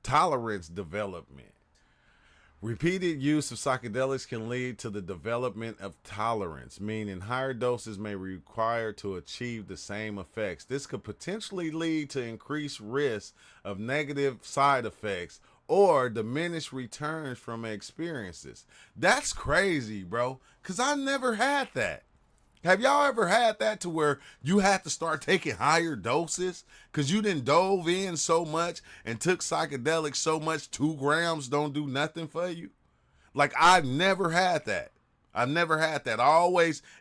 tolerance development. Repeated use of psychedelics can lead to the development of tolerance, meaning higher doses may be required to achieve the same effects. This could potentially lead to increased risk of negative side effects or diminished returns from experiences. That's crazy, bro, because I never had that. Have y'all ever had that to where you had to start taking higher doses because you didn't dove in so much and took psychedelics so much 2 grams don't do nothing for you? Like, I've never had that. I've never had that.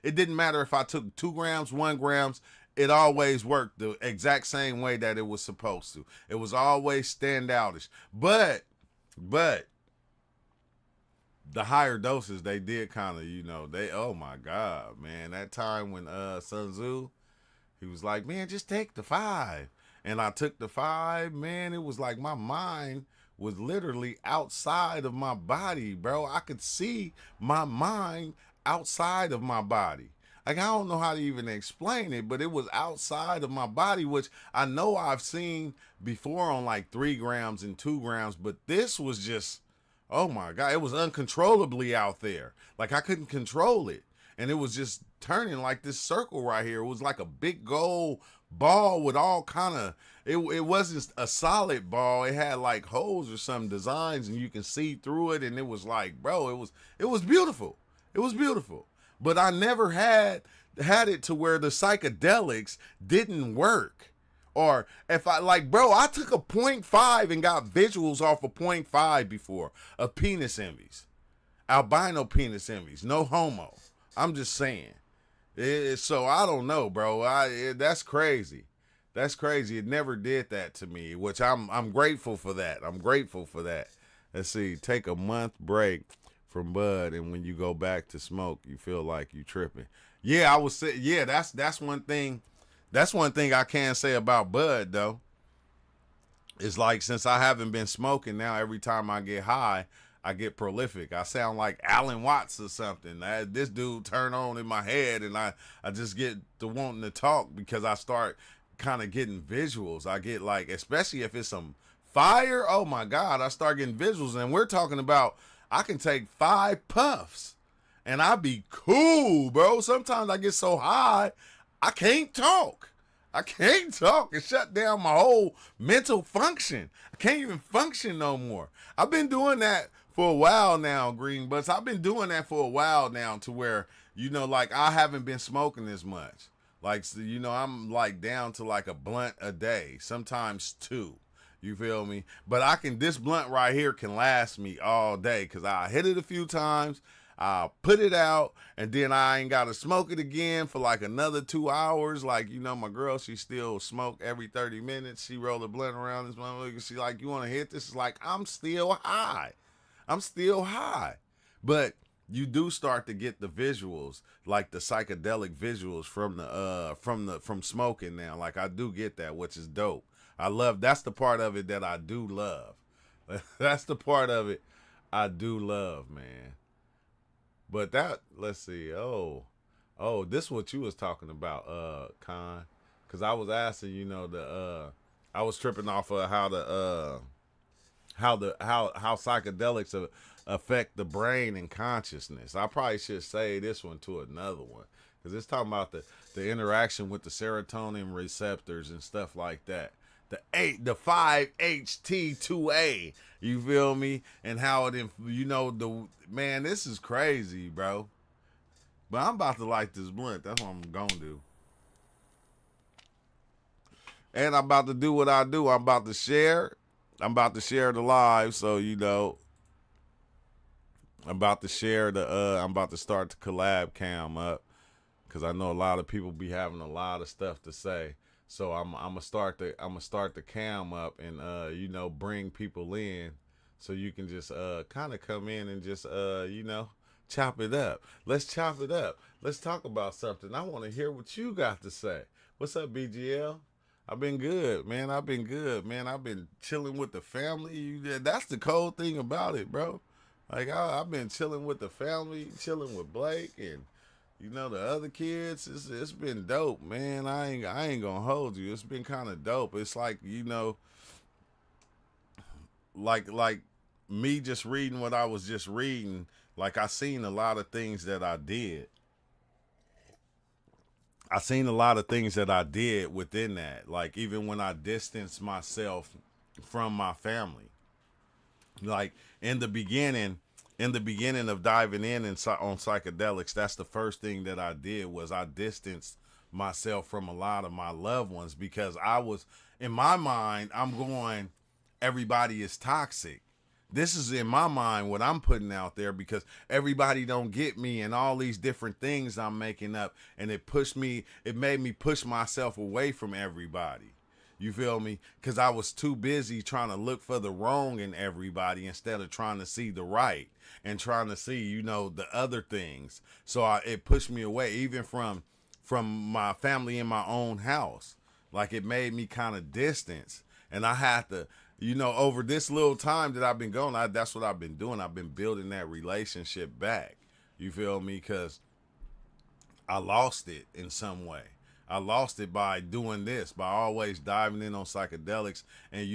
It didn't matter if I took 2 grams, 1 grams, it always worked the exact same way that it was supposed to. It was always standoutish. But the higher doses, they did kind of, you know, oh my God, man, that time when Sun Tzu, he was like, man, just take the 5. And I took the 5, man, it was like my mind was literally outside of my body, bro. I could see my mind outside of my body. Like, I don't know how to even explain it, but it was outside of my body, which I know I've seen before on like 3 grams and 2 grams, but this was just, oh my God, it was uncontrollably out there. Like, I couldn't control it. And it was just turning like this circle right here. It was like a big gold ball with all kind of, it wasn't a solid ball. It had like holes or some designs, and you can see through it. And it was like, bro, it was beautiful. It was beautiful. But I never had it to where the psychedelics didn't work. Or if I, like, bro, I took a 0.5 and got visuals off of 0.5 before of penis envies. Albino penis envies. No homo. I'm just saying. So I don't know, bro. That's crazy. That's crazy. It never did that to me, which I'm grateful for that. I'm grateful for that. Let's see. Take a month break from bud, and when you go back to smoke, you feel like you tripping. Yeah, I was saying. Yeah, that's one thing. That's one thing I can say about bud, though. It's like, since I haven't been smoking, now every time I get high, I get prolific. I sound like Alan Watts or something. This dude turn on in my head, and I just get to wanting to talk because I start kind of getting visuals. I get like, especially if it's some fire, oh my God, I start getting visuals. And we're talking about, I can take 5 puffs and I be cool, bro. Sometimes I get so high, I can't talk. I can't talk. It shut down my whole mental function. I can't even function no more. I've been doing that for a while now, Green Butts. I've been doing that for a while now to where, like I haven't been smoking as much. Like, so, I'm like down to like a blunt a day, sometimes two. You feel me? But this blunt right here can last me all day because I hit it a few times. I'll put it out, and then I ain't got to smoke it again for like another 2 hours. Like, my girl, she still smoke every 30 minutes. She roll a blunt around this motherfucker. She like, you want to hit this? It's like, I'm still high. I'm still high. But you do start to get the visuals, like the psychedelic visuals from smoking now. Like, I do get that, which is dope. That's the part of it that I do love. That's the part of it I do love, man. But let's see. Oh, this is what you was talking about, Con. Cause I was asking, I was tripping off of how psychedelics affect the brain and consciousness. I probably should say this one to another one. Cause it's talking about the interaction with the serotonin receptors and stuff like that. The 5-HT2A, you feel me? And how it, man, this is crazy, bro. But I'm about to light this blunt. That's what I'm gonna do. And I'm about to do what I do. I'm about to share. I'm about to share the live, so I'm about to share I'm about to start the collab cam up. Cause I know a lot of people be having a lot of stuff to say. So I'm gonna start the cam up and bring people in, so you can just kind of come in and just chop it up. Let's chop it up. Let's talk about something. I want to hear what you got to say. What's up, BGL? I've been good, man. I've been chilling with the family. That's the cold thing about it, bro. Like I've been chilling with the family, chilling with Blake and. The other kids, it's been dope, man. I ain't gonna hold you. It's been kind of dope. It's like, like me just reading what I was just reading, like I seen a lot of things that I did. I seen a lot of things that I did within that. Like even when I distanced myself from my family. Like in the beginning of diving on psychedelics, that's the first thing that I did was I distanced myself from a lot of my loved ones because I was, in my mind, I'm going, everybody is toxic. This is in my mind what I'm putting out there because everybody don't get me and all these different things I'm making up, and it made me push myself away from everybody. You feel me? Because I was too busy trying to look for the wrong in everybody instead of trying to see the right and trying to see, the other things. So it pushed me away even from my family in my own house. Like it made me kind of distance. And I had to, over this little time that I've been going, that's what I've been doing. I've been building that relationship back. You feel me? Because I lost it in some way. I lost it by doing this, by always diving in on psychedelics. And,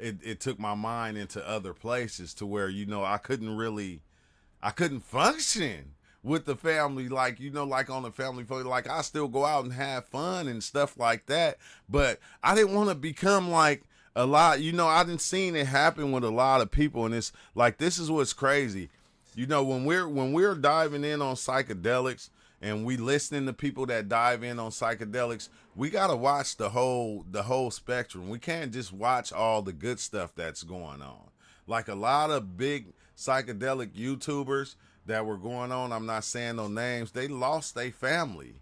it took my mind into other places to where, I couldn't function with the family. Like, like on the family phone, like I still go out and have fun and stuff like that. But I didn't want to become like a lot, I didn't seen it happen with a lot of people. And it's like, this is what's crazy. When we're diving in on psychedelics, and we listening to people that dive in on psychedelics, we gotta watch the whole spectrum. We can't just watch all the good stuff that's going on. Like a lot of big psychedelic YouTubers that were going on, I'm not saying no names, they lost their family.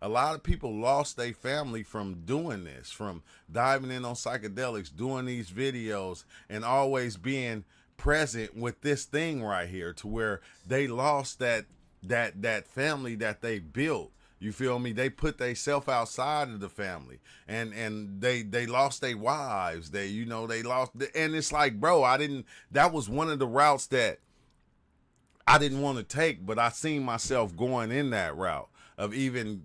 A lot of people lost their family from doing this, from diving in on psychedelics, doing these videos, and always being present with this thing right here, to where they lost that family that they built. You feel me? They put themselves outside of the family, and they lost their wives. They lost, and it's like, bro, that was one of the routes that I didn't want to take, but I seen myself going in that route of even,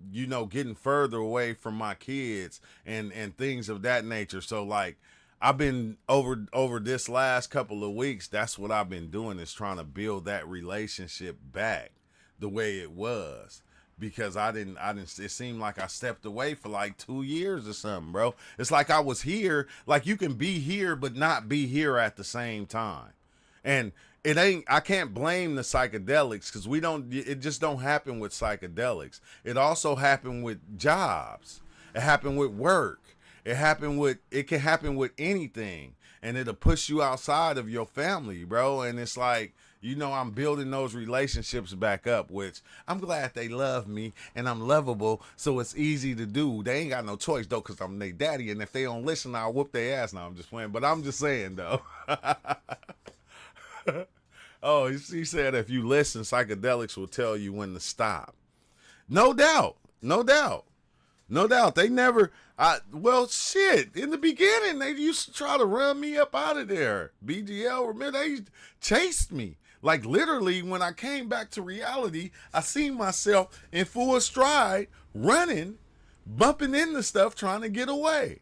getting further away from my kids and things of that nature. So like, I've been over this last couple of weeks, that's what I've been doing, is trying to build that relationship back the way it was. because it seemed like I stepped away for like 2 years or something, bro. It's like I was here, like you can be here but not be here at the same time. And I can't blame the psychedelics, because it just don't happen with psychedelics. It also happened with jobs. It happened with work. It can happen with anything. And it'll push you outside of your family, bro. And it's like, I'm building those relationships back up, which I'm glad they love me and I'm lovable, so it's easy to do. They ain't got no choice, though, because I'm their daddy, and if they don't listen, I'll whoop their ass. Now, I'm just playing, but I'm just saying, though. Oh, he said if you listen, psychedelics will tell you when to stop. No doubt. No doubt. No doubt. They never, well, shit. In the beginning, they used to try to run me up out of there. BGL, remember, they chased me. Like, literally, when I came back to reality, I seen myself in full stride, running, bumping into stuff, trying to get away.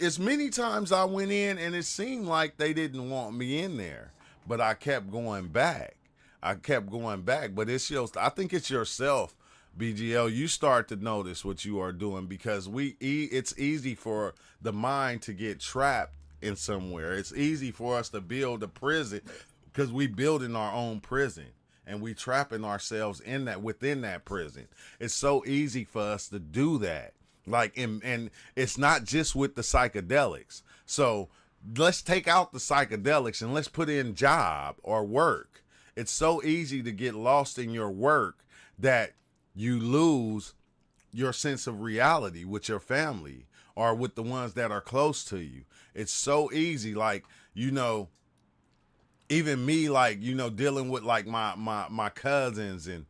As many times I went in, and it seemed like they didn't want me in there. But I kept going back. But I think it's yourself, BGL. You start to notice what you are doing, because it's easy for the mind to get trapped in somewhere. It's easy for us to build a prison, because we building our own prison, and we trapping ourselves within that prison. It's so easy for us to do that. Like, and it's not just with the psychedelics. So let's take out the psychedelics and let's put in job or work. It's so easy to get lost in your work that you lose your sense of reality with your family or with the ones that are close to you. It's so easy. Like, even me, like, dealing with like my cousins and,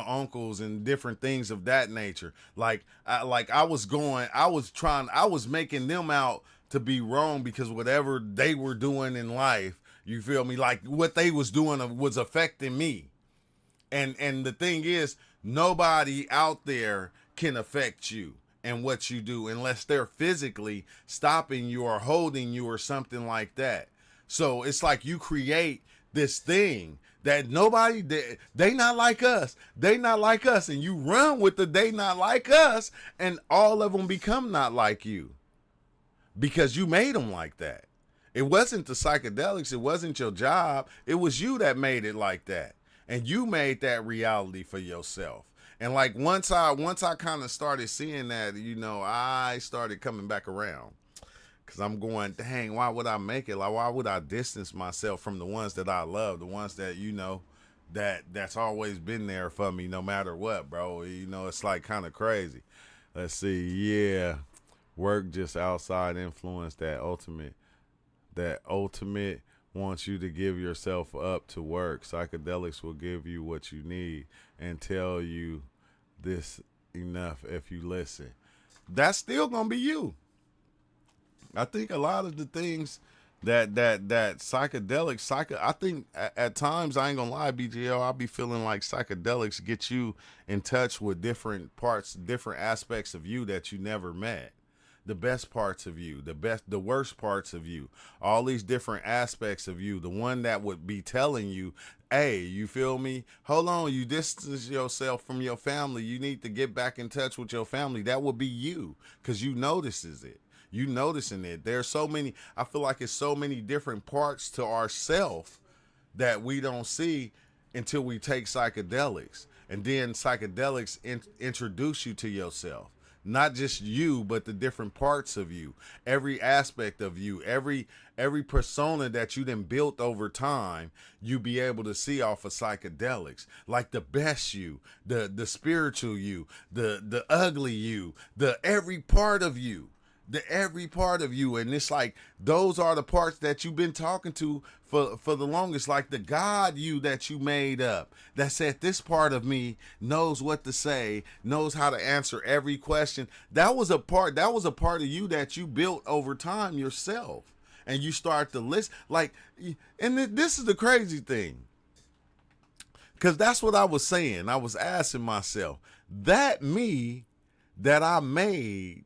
uncles and different things of that nature. Like, I was making them out to be wrong, because whatever they were doing in life, you feel me? Like, what they was doing was affecting me. And the thing is, nobody out there can affect you and what you do unless they're physically stopping you or holding you or something like that. So it's like you create this thing that they not like us. They not like us. And you run with the they not like us, and all of them become not like you, because you made them like that. It wasn't the psychedelics. It wasn't your job. It was you that made it like that. And you made that reality for yourself. And like once I kind of started seeing that, I started coming back around. Because I'm going, dang, why would I make it? Like, why would I distance myself from the ones that I love, the ones that, that's always been there for me no matter what, bro? It's like kind of crazy. Let's see. Yeah. Work just outside influence, that ultimate wants you to give yourself up to work. Psychedelics will give you what you need and tell you this enough if you listen. That's still going to be you. I think a lot of the things that psychedelics, I think at times, I ain't gonna lie, BGL, I'll be feeling like psychedelics get you in touch with different parts, different aspects of you that you never met. The best parts of you, the worst parts of you, all these different aspects of you, the one that would be telling you, hey, you feel me? Hold on, you distance yourself from your family. You need to get back in touch with your family. That would be you, because you notices it. You noticing it. There's so many, I feel like it's so many different parts to ourself that we don't see until we take psychedelics. And then psychedelics introduce you to yourself. Not just you, but the different parts of you, every aspect of you, every persona that you then built over time, you be able to see off of psychedelics, like the best you, the spiritual you, the ugly you, the every part of you. And it's like those are the parts that you've been talking to for the longest, like the God you that you made up, that said this part of me knows what to say, knows how to answer every question. That was a part of you that you built over time yourself, and you start to listen. Like, and this is the crazy thing, because that's what I was saying. I was asking myself, that me that I made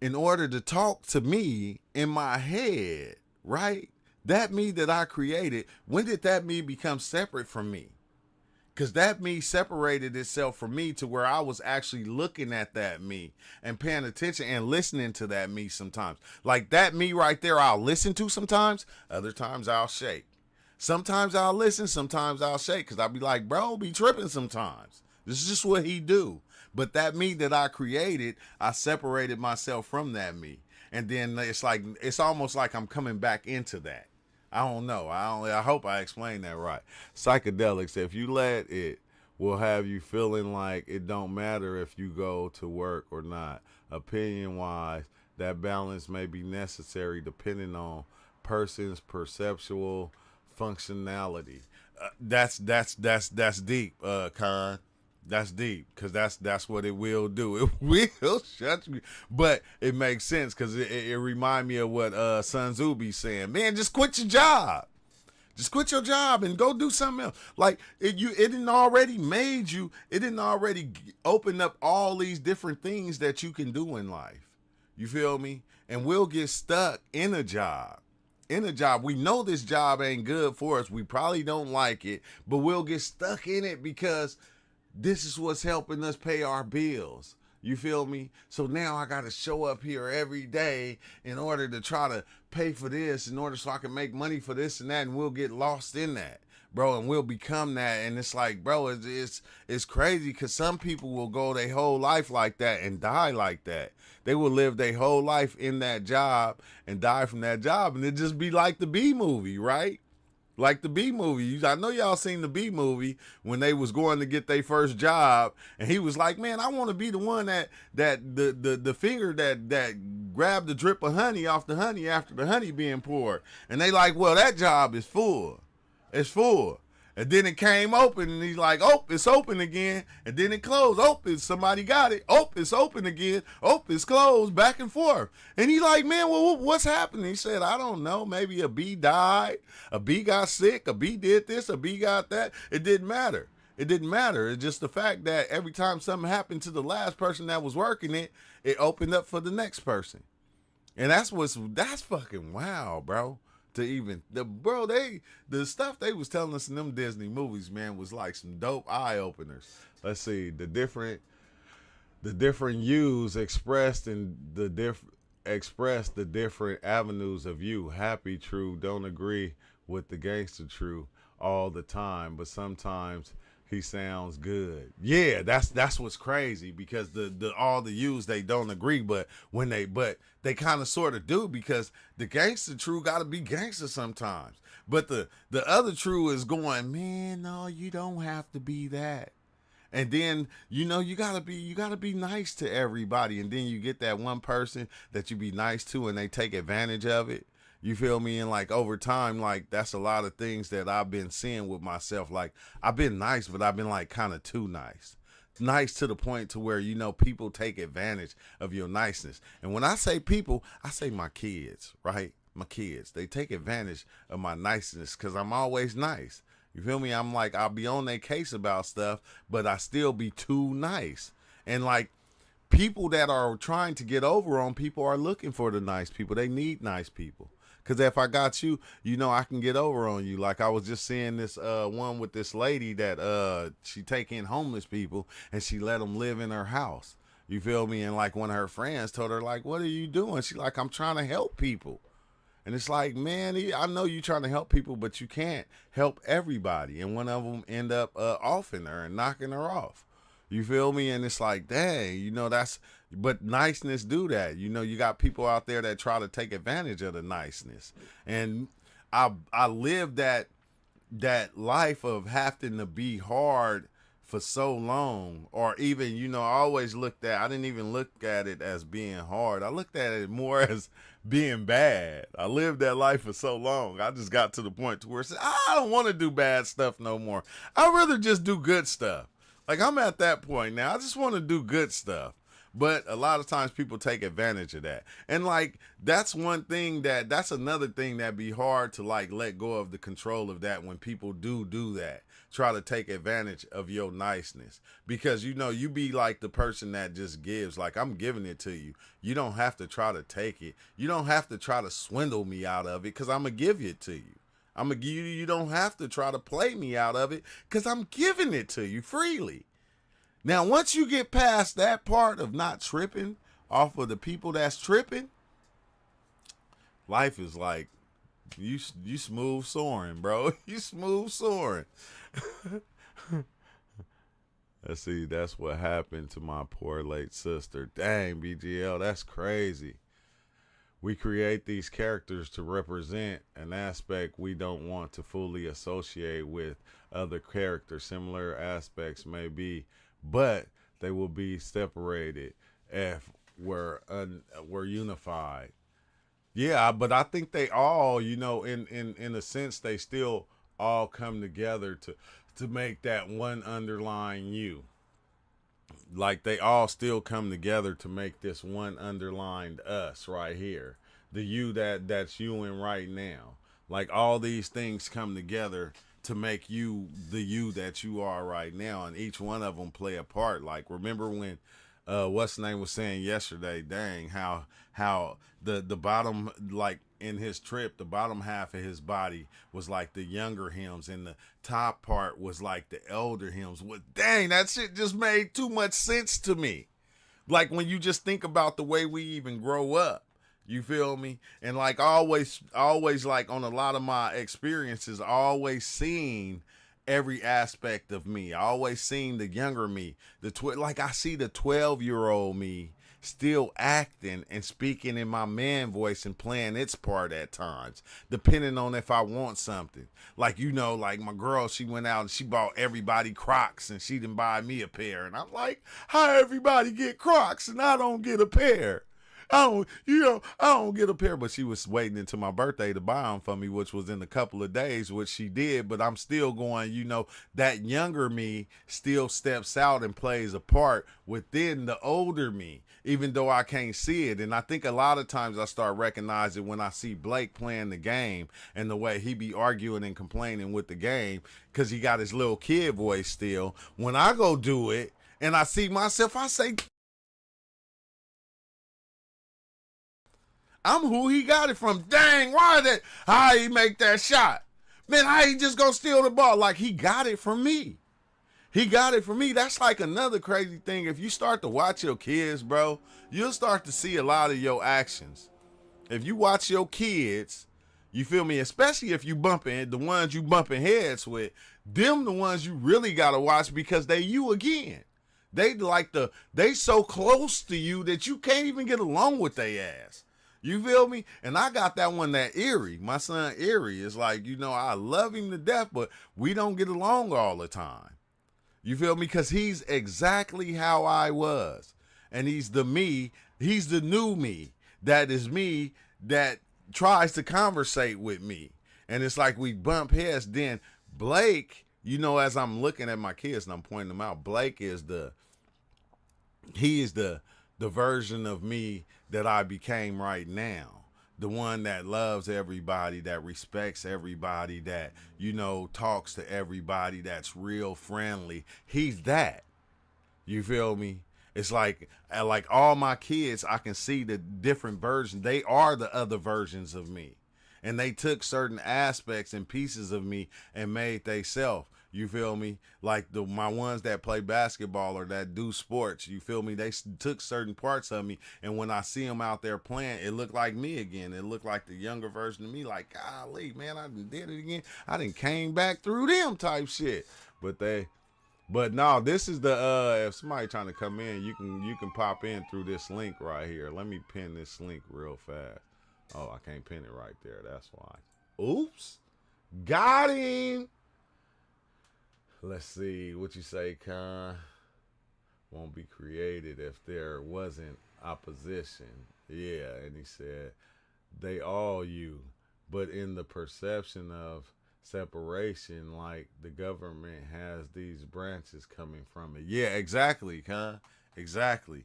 in order to talk to me in my head, right? That me that I created, when did that me become separate from me? Because that me separated itself from me to where I was actually looking at that me and paying attention and listening to that me sometimes. Like that me right there, I'll listen to sometimes. Other times I'll shake. Sometimes I'll listen, sometimes I'll shake. Because I'll be like, bro, be tripping sometimes. This is just what he do. But that me that I created, I separated myself from that me. And then it's almost like I'm coming back into that. I don't know. I hope I explained that right. Psychedelics, if you let it, will have you feeling like it don't matter if you go to work or not. Opinion wise, that balance may be necessary depending on person's perceptual functionality. That's deep, Khan. That's deep because that's what it will do. It will shut you, but it makes sense because it remind me of what Sun Tzu be saying. Man, just quit your job. Just quit your job and go do something else. Like it didn't already made you. It didn't already open up all these different things that you can do in life. You feel me? And we'll get stuck in a job. In a job, we know this job ain't good for us. We probably don't like it, but we'll get stuck in it because this is what's helping us pay our bills. You feel me? So now I got to show up here every day in order to try to pay for this, in order so I can make money for this and that, and we'll get lost in that, bro, and we'll become that. And it's like, bro, it's crazy because some people will go their whole life like that and die like that. They will live their whole life in that job and die from that job, and it just be like the B movie, right? Like the B movie. I know y'all seen the B movie when they was going to get their first job, and he was like, man, I want to be the one that the finger that grabbed the drip of honey off the honey after the honey being poured. And they like, well, that job is full. It's full. And then it came open, and he's like, oh, it's open again. And then it closed. Open, somebody got it. Oh, it's open again. Oh, it's closed, back and forth. And he's like, man, well, what's happening? He said, I don't know. Maybe a bee died. A bee got sick. A bee did this. A bee got that. It didn't matter. It didn't matter. It's just the fact that every time something happened to the last person that was working it, it opened up for the next person. And that's fucking wow, bro. To even the stuff they was telling us in them Disney movies, man, was like some dope eye openers. Let's see, the different yous expressed in the different avenues of you. Happy, true, don't agree with the gangster true all the time, but sometimes he sounds good. Yeah, that's what's crazy because the all the yous they don't agree, but they kind of sort of do because the gangster true got to be gangster sometimes. But the other true is going, man, no, you don't have to be that. And then, you gotta be nice to everybody. And then you get that one person that you be nice to and they take advantage of it. You feel me? And like over time, like that's a lot of things that I've been seeing with myself. Like I've been nice, but I've been like kind of too nice. Nice to the point to where, people take advantage of your niceness. And when I say people, I say my kids, right? My kids, they take advantage of my niceness because I'm always nice. You feel me? I'm like, I'll be on their case about stuff, but I still be too nice. And like people that are trying to get over on people are looking for the nice people. They need nice people. Because if I got you, I can get over on you. Like I was just seeing this one with this lady that she take in homeless people and she let them live in her house. You feel me? And like one of her friends told her, like, what are you doing? She like, I'm trying to help people. And it's like, man, I know you're trying to help people, but you can't help everybody. And one of them end up offing her and knocking her off. You feel me? And it's like, dang, but niceness do that. You got people out there that try to take advantage of the niceness. And I lived that life of having to be hard for so long, or even, I didn't even look at it as being hard. I looked at it more as being bad. I lived that life for so long. I just got to the point to where I said, I don't want to do bad stuff no more. I'd rather just do good stuff. Like I'm at that point now. I just want to do good stuff. But a lot of times people take advantage of that. And like, that's another thing that be hard to like let go of the control of that when people do that. Try to take advantage of your niceness because, you be like the person that just gives, like I'm giving it to you. You don't have to try to take it. You don't have to try to swindle me out of it because I'm going to give it to you. I'm gonna give you. You don't have to try to play me out of it, cause I'm giving it to you freely. Now, once you get past that part of not tripping off of the people that's tripping, life is like you smooth soaring, bro. You smooth soaring. Let's see, that's what happened to my poor late sister. Dang, BGL, that's crazy. We create these characters to represent an aspect we don't want to fully associate with other characters. Similar aspects may be, but they will be separated if we're unified. Yeah, but I think they all, in a sense, they still all come together to make that one underlying you. Like they all still come together to make this one underlined us right here, the you that's you in right now. Like all these things come together to make you the you that you are right now, and each one of them play a part. Like remember when what's the name was saying yesterday, dang, how the bottom, like in his trip, the bottom half of his body was like the younger hymns and the top part was like the elder hymns. Well, dang, that shit just made too much sense to me. Like when you just think about the way we even grow up, you feel me? And like always like on a lot of my experiences, I always seen every aspect of me. I always seen the younger me, like I see the 12-year-old me still acting and speaking in my man voice and playing its part at times, depending on if I want something. Like, like my girl, she went out and she bought everybody Crocs and she didn't buy me a pair. And I'm like, how everybody get Crocs and I don't get a pair? I don't get a pair, but she was waiting until my birthday to buy them for me, which was in a couple of days, which she did. But I'm still going, that younger me still steps out and plays a part within the older me, even though I can't see it. And I think a lot of times I start recognizing when I see Blake playing the game and the way he be arguing and complaining with the game because he got his little kid voice still. When I go do it and I see myself, I say, I'm who he got it from. Dang, how he make that shot? Man, how he just gonna steal the ball? Like he got it from me. He got it from me. That's like another crazy thing. If you start to watch your kids, bro, you'll start to see a lot of your actions. If you watch your kids, you feel me? Especially if you the ones you bumping heads with, them the ones you really gotta watch because they you again. They so close to you that you can't even get along with their ass. You feel me? And I got that one, that Erie. My son Erie is like, I love him to death, but we don't get along all the time. You feel me? Because he's exactly how I was. And he's the new me. That is me that tries to conversate with me. And it's like we bump heads. Then Blake, as I'm looking at my kids and I'm pointing them out, Blake is the version of me that I became right now. The one that loves everybody, that respects everybody, that, talks to everybody, that's real friendly. He's that. You feel me? It's like all my kids, I can see the different versions. They are the other versions of me. And they took certain aspects and pieces of me and made they self. You feel me? Like my ones that play basketball or that do sports, you feel me? They took certain parts of me. And when I see them out there playing, it looked like me again. It looked like the younger version of me. Like, golly, man, I did it again. I done came back through them type shit. But no, this is the, if somebody trying to come in, you can pop in through this link right here. Let me pin this link real fast. Oh, I can't pin it right there. That's why. Oops. Got him. Let's see what you say, Con. Won't be created if there wasn't opposition. Yeah, and he said, they all you, but in the perception of separation, like the government has these branches coming from it. Yeah, exactly, Con. Exactly.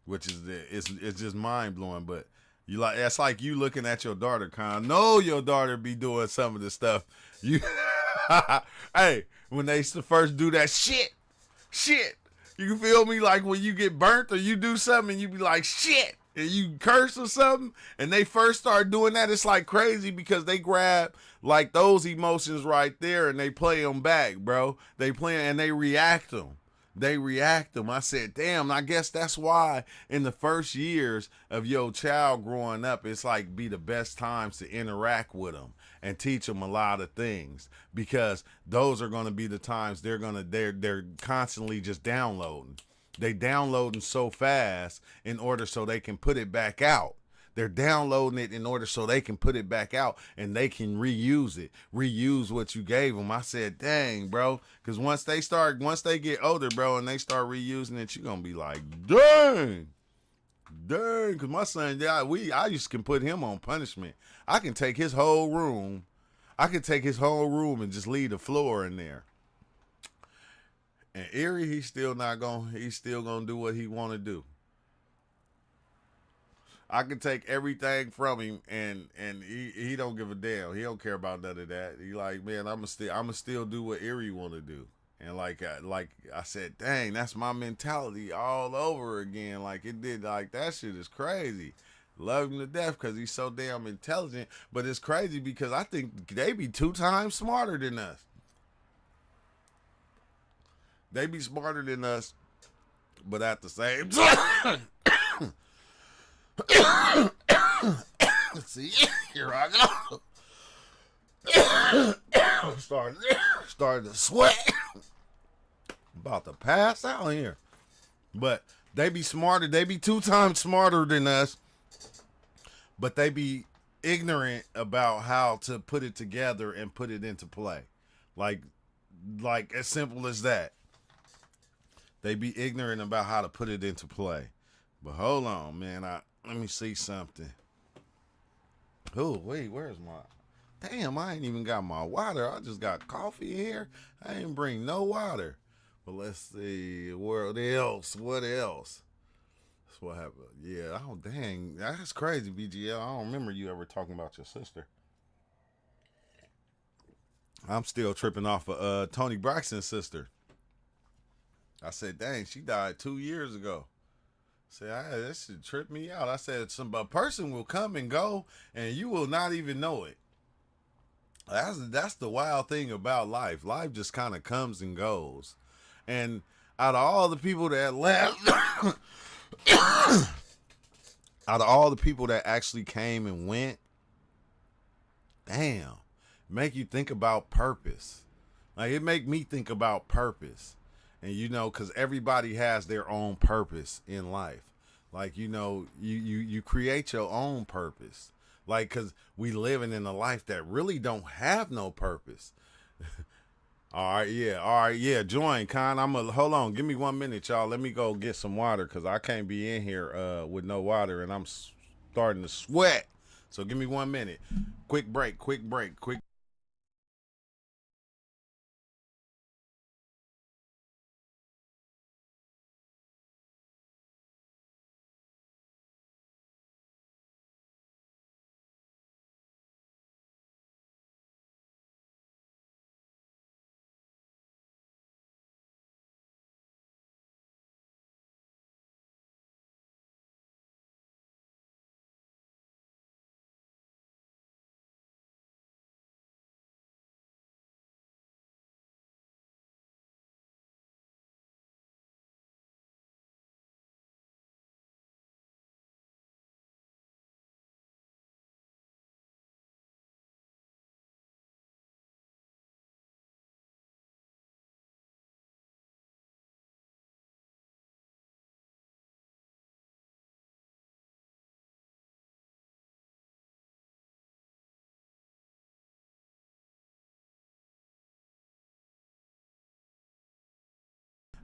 Which is it's just mind blowing, but that's like you looking at your daughter, Con. No, your daughter be doing some of the stuff. Hey, when they used to first do that shit, you feel me? Like when you get burnt or you do something and you be like, shit. and you curse or something, and they first start doing that, it's like crazy because they grab like those emotions right there and they play them back, bro. They play and they react them. They react them. I said, damn, I guess that's why in the first years of your child growing up, it's like be the best times to interact with them and teach them a lot of things, because those are going to be the times they're constantly just downloading. They downloading so fast in order so they can put it back out. They're downloading it in order so they can put it back out and they can reuse it, reuse what you gave them. I said, dang, bro, because once they get older, bro, and they start reusing it, you're gonna be like, dang, because my son, I used to can put him on punishment. I can take his whole room, and just leave the floor in there. And Erie, he's still gonna do what he want to do. I can take everything from him, and he don't give a damn. He don't care about none of that. He like, man, I'ma still do what Erie want to do. And like I said, dang, that's my mentality all over again. Like it did, like that shit is crazy. Love him to death because he's so damn intelligent. But it's crazy because I think they be 2 times smarter than us. They be smarter than us, but at the same time. See, here I go. Starting to sweat. About to pass out here. But they be smarter. They be 2 times smarter than us. But they be ignorant about how to put it together and put it into play. Like as simple as that. They be ignorant about how to put it into play. But hold on, man. Let me see something. Oh, wait, where's my... Damn, I ain't even got my water. I just got coffee here. I ain't bring no water. But let's see. What else? That's what happened. Yeah, oh, dang. That's crazy, BGL. I don't remember you ever talking about your sister. I'm still tripping off of Tony Braxton's sister. I said, dang, she died 2 years ago. Say, this should trip me out. I said, a person will come and go, and you will not even know it. That's the wild thing about life. Life just kind of comes and goes. And out of all the people that left, out of all the people that actually came and went, damn, make you think about purpose. Like, it make me think about purpose. And, because everybody has their own purpose in life. Like, you create your own purpose. Like, because we living in a life that really don't have no purpose. All right, yeah. Join, Con. Hold on. Give me 1 minute, y'all. Let me go get some water because I can't be in here with no water, and I'm starting to sweat. So give me 1 minute. Quick break.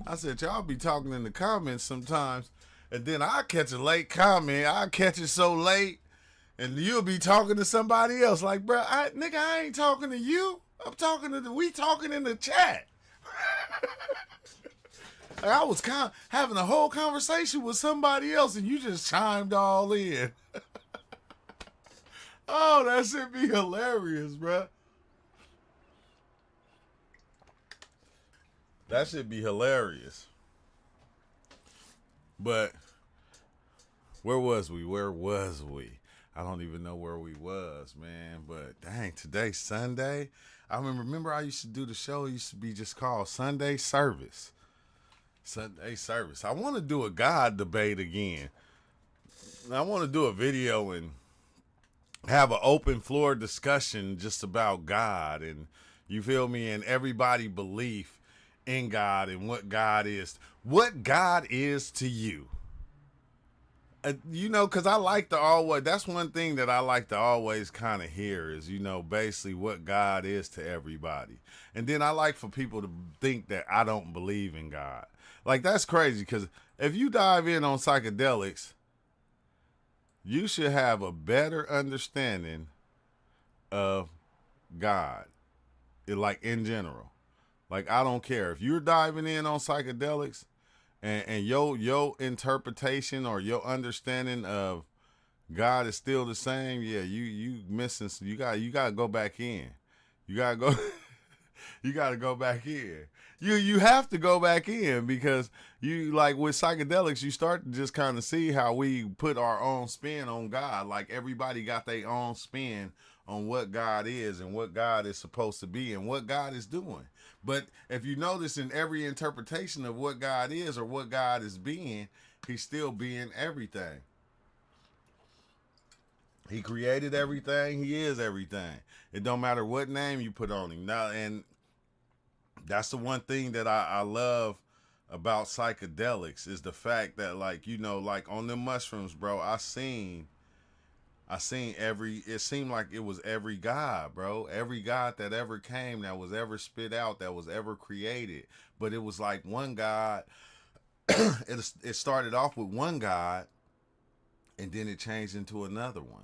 I said, y'all be talking in the comments sometimes, and then I catch a late comment. I catch it so late, and you'll be talking to somebody else. Like, bro, nigga, I ain't talking to you. I'm talking to we talking in the chat. Like, I was having a whole conversation with somebody else, and you just chimed all in. Oh, that should be hilarious, bro. That should be hilarious. But Where was we? Where was we? I don't even know where we was, man. But dang, today's Sunday. Remember I used to do the show. It used to be just called Sunday Service. Sunday Service. I want to do a God debate again. I want to do a video and have an open floor discussion just about God and you feel me, and everybody belief in God and what God is. What God is to you. Because I like to always, that's one thing that I like to always kind of hear is, basically what God is to everybody. And then I like for people to think that I don't believe in God. Like, that's crazy because if you dive in on psychedelics, you should have a better understanding of God, like in general. Like, I don't care. If you're diving in on psychedelics, and your interpretation or your understanding of God is still the same, yeah, you missing. You gotta go back in. You gotta go. You gotta go back in. You have to go back in because you, like with psychedelics, you start to just kind of see how we put our own spin on God. Like everybody got their own spin on what God is and what God is supposed to be and what God is doing. But if you notice in every interpretation of what God is or what God is being, he's still being everything. He created everything. He is everything. It don't matter what name you put on him. Now, and that's the one thing that I love about psychedelics is the fact that, like, like on the mushrooms, bro, I seen it seemed like it was every God, bro. Every God that ever came, that was ever spit out, that was ever created. But it was like one God, it started off with one God, and then it changed into another one.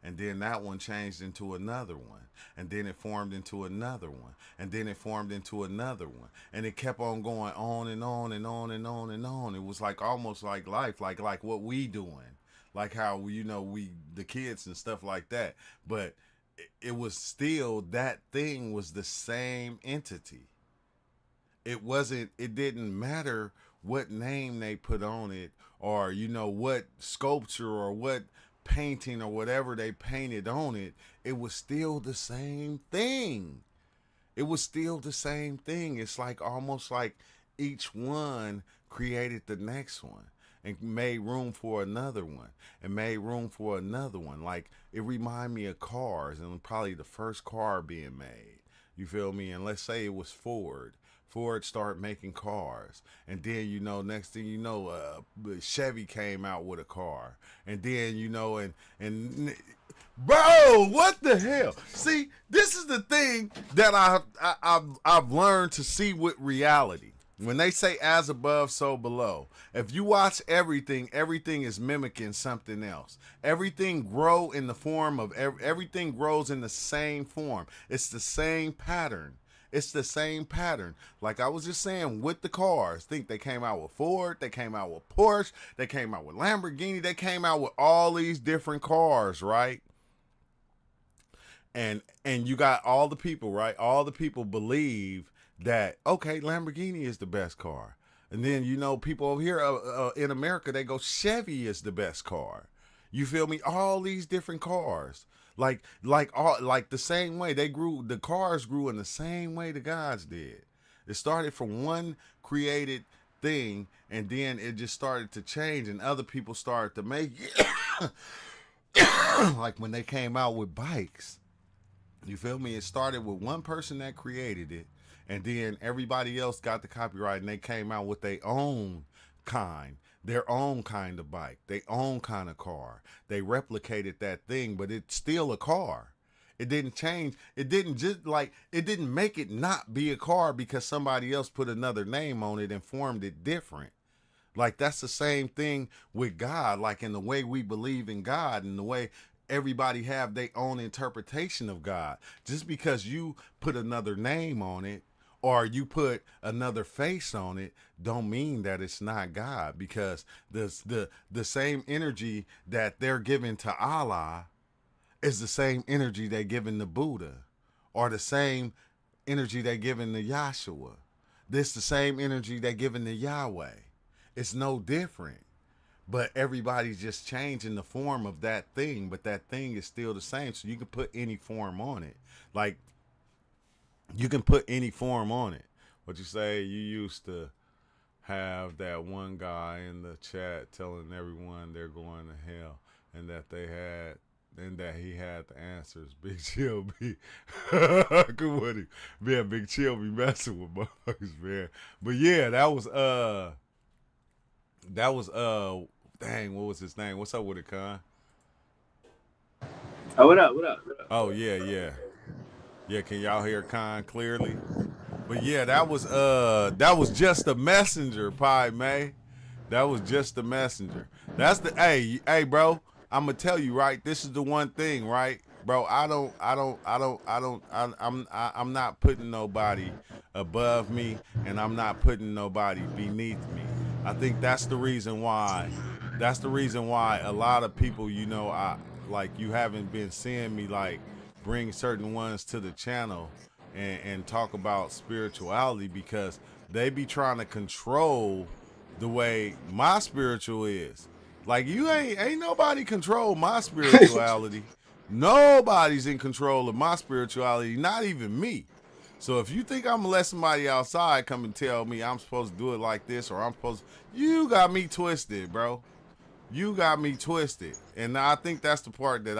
And then that one changed into another one. And then it formed into another one. And then it formed into another one. And it kept on going on and on and on and on and on. It was like almost like life, like what we doing. Like how, we, the kids and stuff like that. But it was still, that thing was the same entity. It didn't matter what name they put on it or, what sculpture or what painting or whatever they painted on it. It was still the same thing. It was still the same thing. It's like almost like each one created the next one and made room for another one and made room for another one. Like, it reminded me of cars and probably the first car being made. You feel me? And let's say it was Ford. Ford started making cars, and then next thing you know, Chevy came out with a car, and then and bro, what the hell? See, this is the thing that I've learned to see with reality. When they say as above, so below. If you watch everything is mimicking something else. Everything grow in the form of everything grows in the same form. It's the same pattern. It's the same pattern. Like I was just saying with the cars. Think they came out with Ford, they came out with Porsche, they came out with Lamborghini, they came out with all these different cars, right? And you got all the people, right? All the people believe that, okay, Lamborghini is the best car. And then, people over here in America, they go, Chevy is the best car. You feel me? All these different cars. Like the same way the cars grew in the same way the gods did. It started from one created thing, and then it just started to change, and other people started to make it. Like when they came out with bikes. You feel me? It started with one person that created it, and then everybody else got the copyright, and they came out with their own kind of bike, their own kind of car. They replicated that thing, but it's still a car. It didn't change. It didn't make it not be a car because somebody else put another name on it and formed it different. Like, that's the same thing with God, like in the way we believe in God and the way everybody have their own interpretation of God. Just because you put another name on it or you put another face on it don't mean that it's not God, because the same energy that they're giving to Allah is the same energy they're giving to Buddha, or the same energy they're giving to Yahshua. This the same energy they're giving to Yahweh. It's no different. but everybody's just changing the form of that thing, but that thing is still the same. So you can put any form on it. Like, you can put any form on it. What you say, you used to have that one guy in the chat telling everyone they're going to hell, and that he had the answers. Big Chill be good with him. Man, Big Chill be messing with motherfuckers, man. But yeah, dang, what was his name? What's up with it, Con? Oh, what up? What up? What up? Oh yeah, yeah. Yeah, can y'all hear Con clearly? But yeah, that was just a messenger, Pie May. That was just the messenger. That's the hey, bro. I'm gonna tell you, right. This is the one thing, right, bro. I'm not putting nobody above me, and I'm not putting nobody beneath me. I think that's the reason why. That's the reason why a lot of people, I like you haven't been seeing me like bring certain ones to the channel and talk about spirituality because they be trying to control the way my spiritual is. Like you ain't nobody control my spirituality. Nobody's in control of my spirituality, not even me. So if you think I'm gonna let somebody outside come and tell me I'm supposed to do it like this or I'm supposed to, you got me twisted, bro. You got me twisted. And I think that's the part that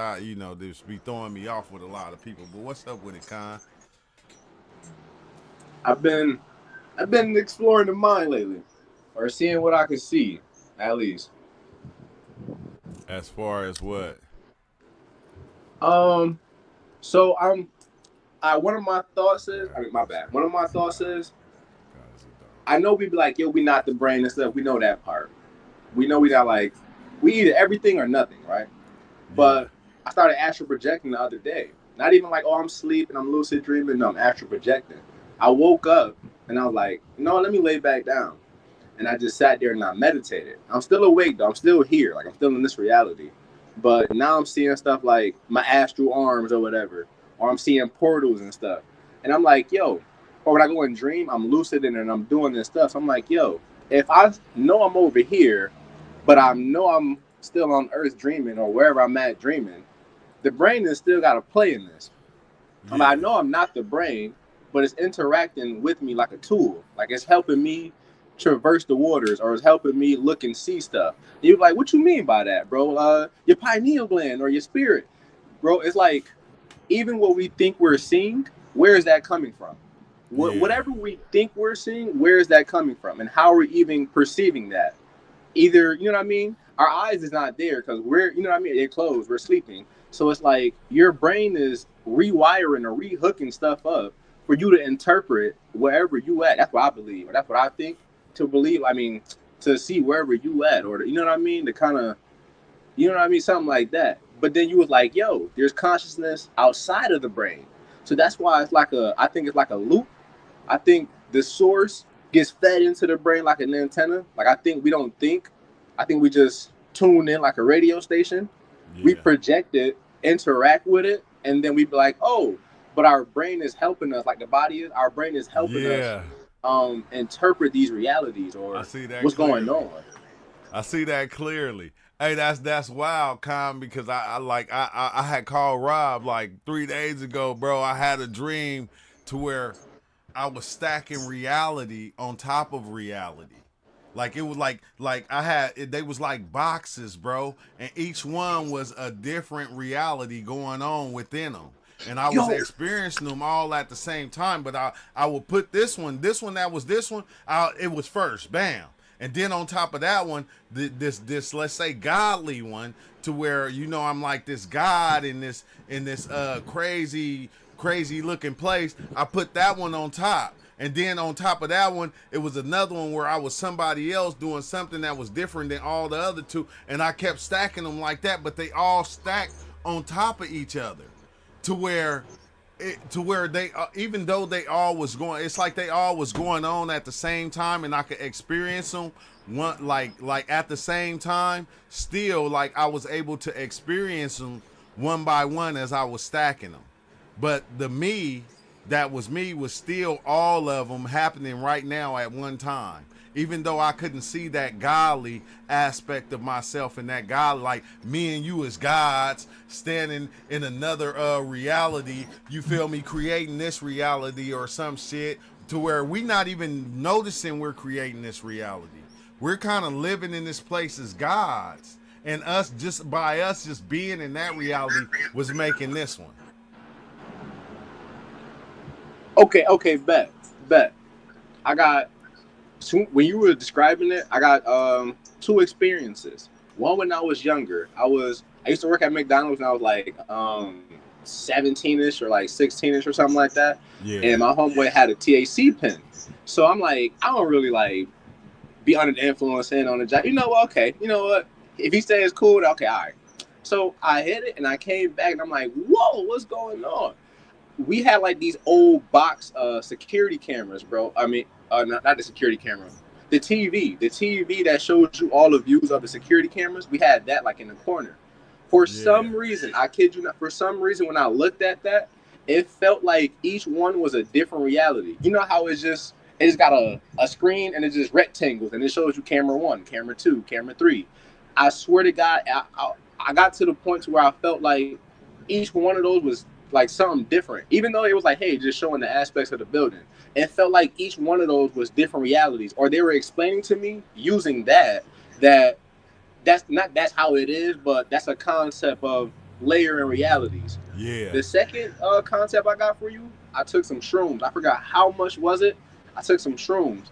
just be throwing me off with a lot of people. But what's up with it, Con? I've been I've been exploring the mind lately, or seeing what I can see, at least. As far as what? Um, so I one of my thoughts is, I mean, my bad. One of my thoughts is, I know we be like, yo, we not the brain and stuff. We know that part. We know we not like, we either everything or nothing, right? Yeah. But I started astral projecting the other day. Not even like, oh, I'm sleeping, I'm lucid dreaming. No, I'm astral projecting. I woke up and I was like, no, let me lay back down. And I just sat there and I meditated. I'm still awake though. I'm still here. Like I'm still in this reality. But now I'm seeing stuff like my astral arms or whatever. Or I'm seeing portals and stuff. And I'm like, yo, or when I go and dream, I'm lucid and I'm doing this stuff. So I'm like, yo, if I know I'm over here, but I know I'm still on Earth dreaming or wherever I'm at dreaming, the brain has still got to play in this. I mean, I Yeah. know I'm not the brain, but it's interacting with me like a tool. Like it's helping me traverse the waters or it's helping me look and see stuff. And you're like, what you mean by that, bro? Your pineal gland or your spirit, bro. It's like even what we think we're seeing, where is that coming from? Yeah. Whatever we think we're seeing, where is that coming from? And how are we even perceiving that? Either, you know what I mean, our eyes is not there because we're, you know what I mean, they're closed, we're sleeping. So it's like your brain is rewiring or rehooking stuff up for you to interpret wherever you at. That's what I believe, or that's what I think to believe. I mean, to see wherever you at, or you know what I mean, to kind of, you know what I mean, something like that. But then you was like, yo, there's consciousness outside of the brain. So that's why it's like I think it's like a loop. I think the source gets fed into the brain like an antenna. Like I think we don't think. I think we just tune in like a radio station. We Yeah. project it, interact with it, and then we be like, oh, but our brain is helping us, like the body is, our brain is helping us Yeah. interpret these realities I or see that what's going clearly. on. I see that clearly. Hey, that's wild, Con, because I had called Rob like 3 days ago, bro. I had a dream to where I was stacking reality on top of reality. Like it was like I had they was like boxes, bro, and each one was a different reality going on within them. And I was Yo, experiencing them all at the same time, but I would put this one that was this one, it was first, bam, and then on top of that one, this let's say godly one, to where I'm like this god in this crazy looking place. I put that one on top. And then on top of that one, it was another one where I was somebody else doing something that was different than all the other two. And I kept stacking them like that, but they all stacked on top of each other to where they even though they all was going, it's like they all was going on at the same time, and I could experience them one like at the same time. Still, like I was able to experience them one by one as I was stacking them. But that was me was still all of them happening right now at one time. Even though I couldn't see that godly aspect of myself and that God, like me and you as gods standing in another reality, you feel me, creating this reality or some shit to where we not even noticing we're creating this reality. We're kind of living in this place as gods. And us, just by us just being in that reality, was making this one. Okay, bet. I got when you were describing it, I got two experiences. One when I was younger, I used to work at McDonald's when I was like 17ish or like 16ish or something like that. Yeah. And my homeboy had a TAC pen. So I'm like, I don't really like be under the influence and on the job. You know what? Okay, you know what? If he says cool, okay, all right. So I hit it and I came back and I'm like, whoa, what's going on? We had like these old box security cameras, bro. I mean, not the security camera, the TV that shows you all the views of the security cameras. We had that like in the corner. For Yeah. some reason, I kid you not, for some reason, when I looked at that, it felt like each one was a different reality. You know how it's got a screen and it's just rectangles and it shows you camera one, camera two, camera three. I swear to God, I got to the point to where I felt like each one of those was like something different. Even though it was like, hey, just showing the aspects of the building, it felt like each one of those was different realities, or they were explaining to me using that that's how it is, but that's a concept of layering realities. Yeah. The second concept I got for you, I took some shrooms. I forgot how much was it. I took some shrooms.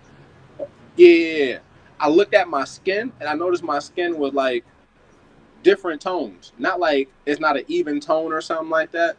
Yeah, I looked at my skin and I noticed my skin was like different tones. Not like it's not an even tone or something like that.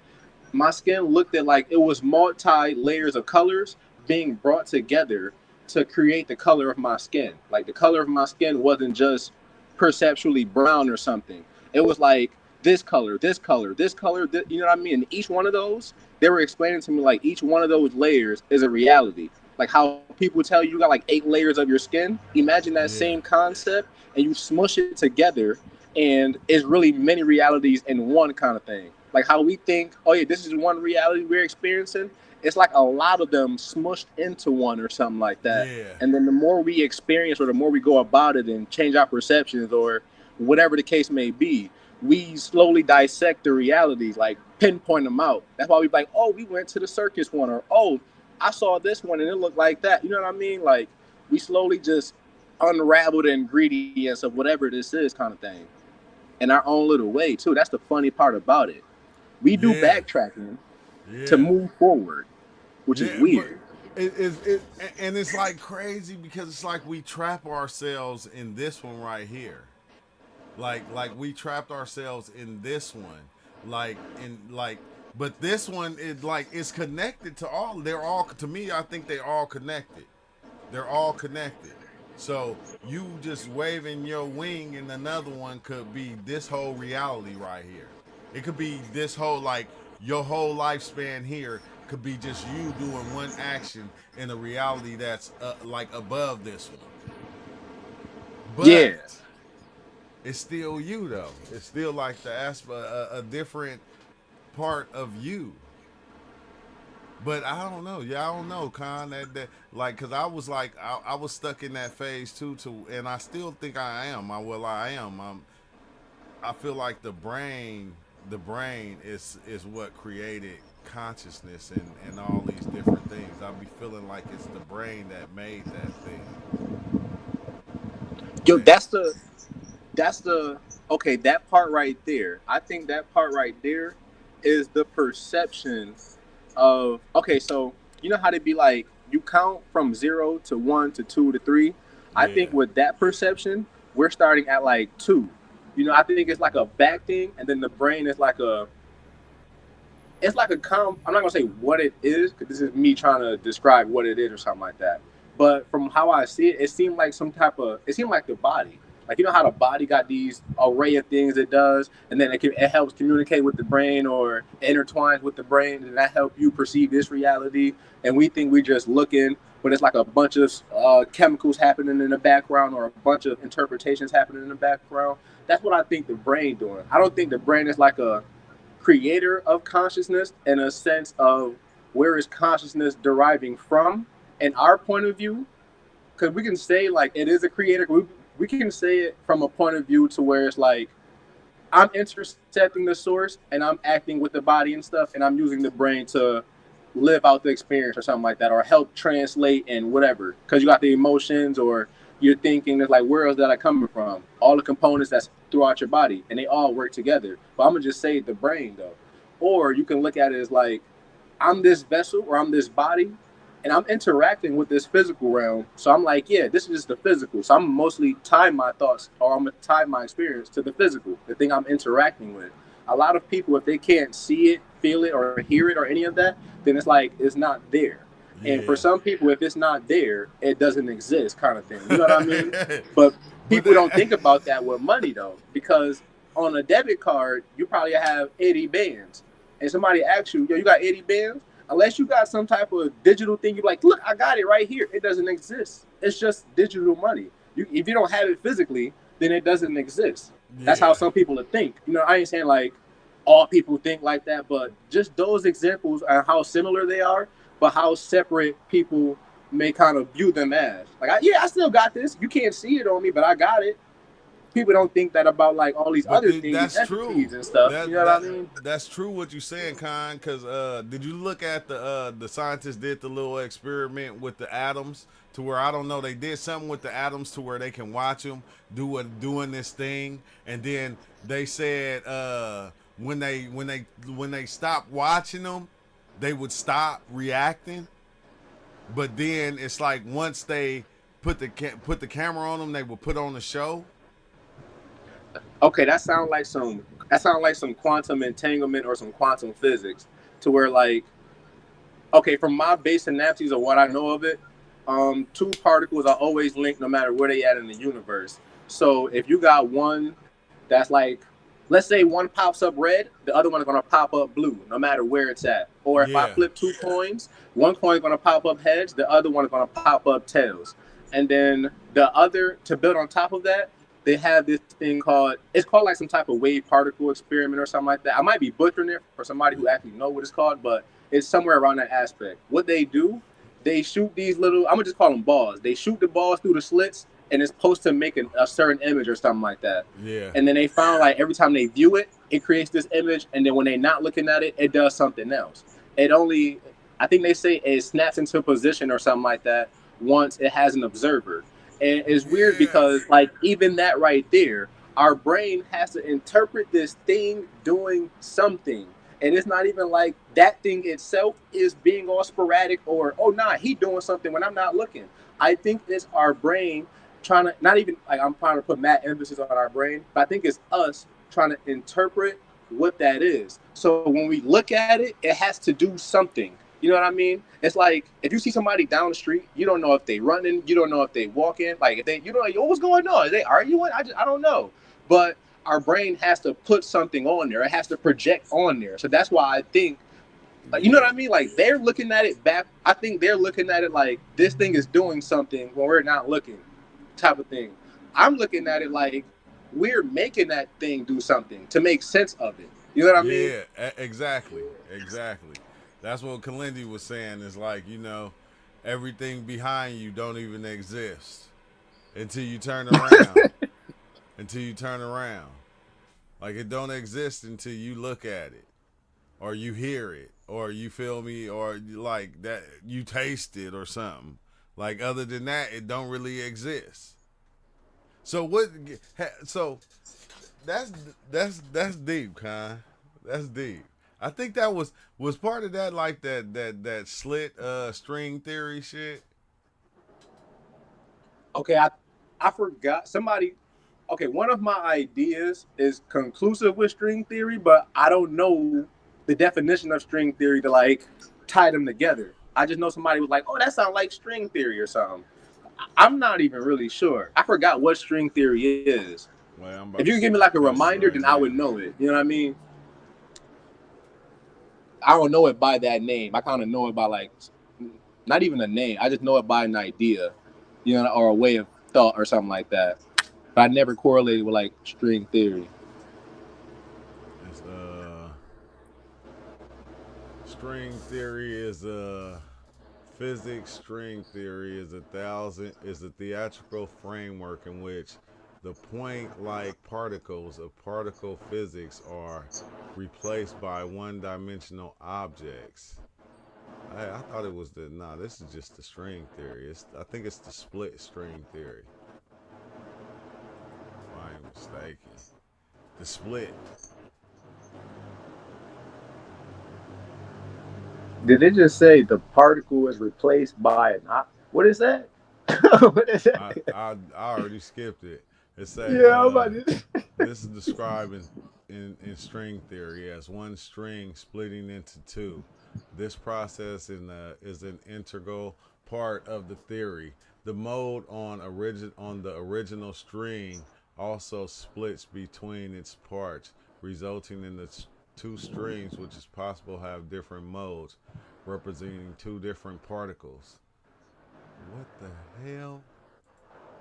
My skin looked at like it was multi layers of colors being brought together to create the color of my skin. Like the color of my skin wasn't just perceptually brown or something. It was like this color, this color, this color. You know what I mean? And each one of those, they were explaining to me like each one of those layers is a reality. Like how people tell you got like 8 layers of your skin. Imagine that Yeah. same concept and you smush it together, and it's really many realities in one kind of thing. Like how we think, oh yeah, this is one reality we're experiencing. It's like a lot of them smushed into one or something like that. Yeah. And then the more we experience or the more we go about it and change our perceptions or whatever the case may be, we slowly dissect the realities, like pinpoint them out. That's why we like, oh, we went to the circus one, or oh, I saw this one and it looked like that. You know what I mean? Like we slowly just unravel the ingredients of whatever this is, kind of thing, in our own little way too. That's the funny part about it. We do Yeah. backtracking to Yeah. move forward, which is Yeah. But weird. it and it's like crazy because it's like we trap ourselves in this one right here. Like we trapped ourselves in this one. Like in like but this one is like it's connected to all. They're all to me. I think they're all connected. They're all connected. So you just waving your wing and another one could be this whole reality right here. It could be this whole like your whole lifespan here could be just you doing one action in a reality that's like above this one. Yeah, But it's still you though. It's still like the a different part of you. But I don't know. Yeah, I don't know, Con. That like, cause I was like, I was stuck in that phase too. And I still think I am. I am. I feel like the brain is what created consciousness and all these different things. I be feeling like it's the brain that made that thing. yo, And that's the okay. That part right there, I think that part right there is the perception of okay. So you know how they be like, you count from 0 to 1 to 2 to 3. I yeah, think with that perception, we're starting at like two. You know, I think it's like a back thing, and then the brain is like it's like a I'm not gonna say what it is because this is me trying to describe what it is or something like that. But from how I see it, it seemed like it seemed like the body. Like you know how the body got these array of things it does, and then it helps communicate with the brain or intertwines with the brain, and that help you perceive this reality. And we think we just looking, but it's like a bunch of chemicals happening in the background or a bunch of interpretations happening in the background. That's what I think the brain doing. I don't think the brain is like a creator of consciousness in a sense of where is consciousness deriving from? In our point of view, because we can say like it is a creator. We can say it from a point of view to where it's like I'm intercepting the source and I'm acting with the body and stuff, and I'm using the brain to live out the experience or something like that, or help translate and whatever. Because you got the emotions or you're thinking, it's like where is that coming from? All the components that's throughout your body, and they all work together. But I'm gonna just say the brain though. Or you can look at it as like I'm this vessel or I'm this body and I'm interacting with this physical realm. So I'm like, yeah, this is just the physical. So I'm mostly tie my thoughts or I'm gonna tie my experience to the physical, the thing I'm interacting with. A lot of people, if they can't see it, feel it, or hear it, or any of that, then it's like it's not there. And for Yeah. some people, if it's not there, it doesn't exist, kind of thing. You know what I mean? But But people don't think about that with money though, because on a debit card, you probably have 80 bands, and somebody asks you, yo, you got 80 bands? Unless you got some type of digital thing, you're like, look, I got it right here. It doesn't exist. It's just digital money. If you don't have it physically, then it doesn't exist. That's how yeah. some people think. I ain't saying like all people think like that, but just those examples and how similar they are, but how separate people may kind of view them as. Like, yeah, I still got this. You can't see it on me, but I got it. People don't think that about like all these But other things, these that's true. entities and stuff. You That know what I that mean? that's true what you saying, Con. Because did you look at the scientists did the little experiment with the atoms to where I don't know they did something with the atoms to where they can watch them doing this thing, and then they said when they stopped watching them, they would stop reacting. But then it's like once they put the camera on them, they would put on the show. Okay, that sounds like some quantum entanglement or some quantum physics to where like okay, from my base analogies of what I know of it, two particles are always linked no matter where they at in the universe. So if you got one that's like, let's say one pops up red, the other one is gonna pop up blue, no matter where it's at. Or if I Yeah. flip two coins, one coin is gonna pop up heads, the other one is gonna pop up tails. And then the other to build on top of that, they have this thing called it's called like some type of wave particle experiment or something like that. I might be butchering it for somebody who actually know what it's called, but it's somewhere around that aspect. What they do, they shoot these little I'm gonna just call them balls. They shoot the balls through the slits and it's supposed to make a certain image or something like that. Yeah. And then they found like every time they view it, it creates this image, and then when they're not looking at it, it does something else. It only I think they say it snaps into a position or something like that once it has an observer. And it's weird Yeah. because like even that right there, our brain has to interpret this thing doing something. And it's not even like that thing itself is being all sporadic or oh nah, he doing something when I'm not looking. I think it's our brain trying to not even like I'm trying to put mad emphasis on our brain, but I think it's us trying to interpret what that is. So when we look at it, it has to do something. You know what I mean? It's like if you see somebody down the street, you don't know if they running, you don't know if they walking, like if they, you know, like, oh, what's going on? Are they arguing? I don't know. But our brain has to put something on there. It has to project on there. So that's why I think, like, you know Yeah. what I mean? Like they're looking at it back. I think they're looking at it like this thing is doing something when we're not looking, type of thing. I'm looking at it like we're making that thing do something to make sense of it. You know what I mean? Yeah, exactly, exactly. That's what Kalindi was saying. Is like everything behind you don't even exist until you turn around. Until you turn around, like it don't exist until you look at it, or you hear it, or you feel me, or like that you taste it or something. Like other than that, it don't really exist. So what? So that's that's deep, Con. That's deep. I think that was part of that, like that slit string theory shit. Okay, I forgot somebody. Okay, one of my ideas is conclusive with string theory, but I don't know the definition of string theory to like tie them together. I just know somebody was like, "Oh, that sounds like string theory or something." I'm not even really sure. I forgot what string theory is. Well, I'm If about you to can give me like a tell you reminder, then right I would now. know it. You know what I mean? I don't know it by that name. I kind of know it by like not even a name. I just know it by an idea, you know, or a way of thought or something like that. But I never correlated with like string theory. It's string theory is a physics. String theory is a theatrical framework in which the point-like particles of particle physics are replaced by one-dimensional objects. I thought it was the nah. This is just the string theory. I think it's the split string theory. If I ain't mistaken, the split. Did it just say the particle is replaced by an? What is that? What is I, that? I already skipped it. It say Yeah, I'm about to. this is described in string theory as one string splitting into two. This process is an integral part of the theory. The mode on the original string also splits between its parts, resulting in the two strings, which is possible to have different modes, representing two different particles. What the hell?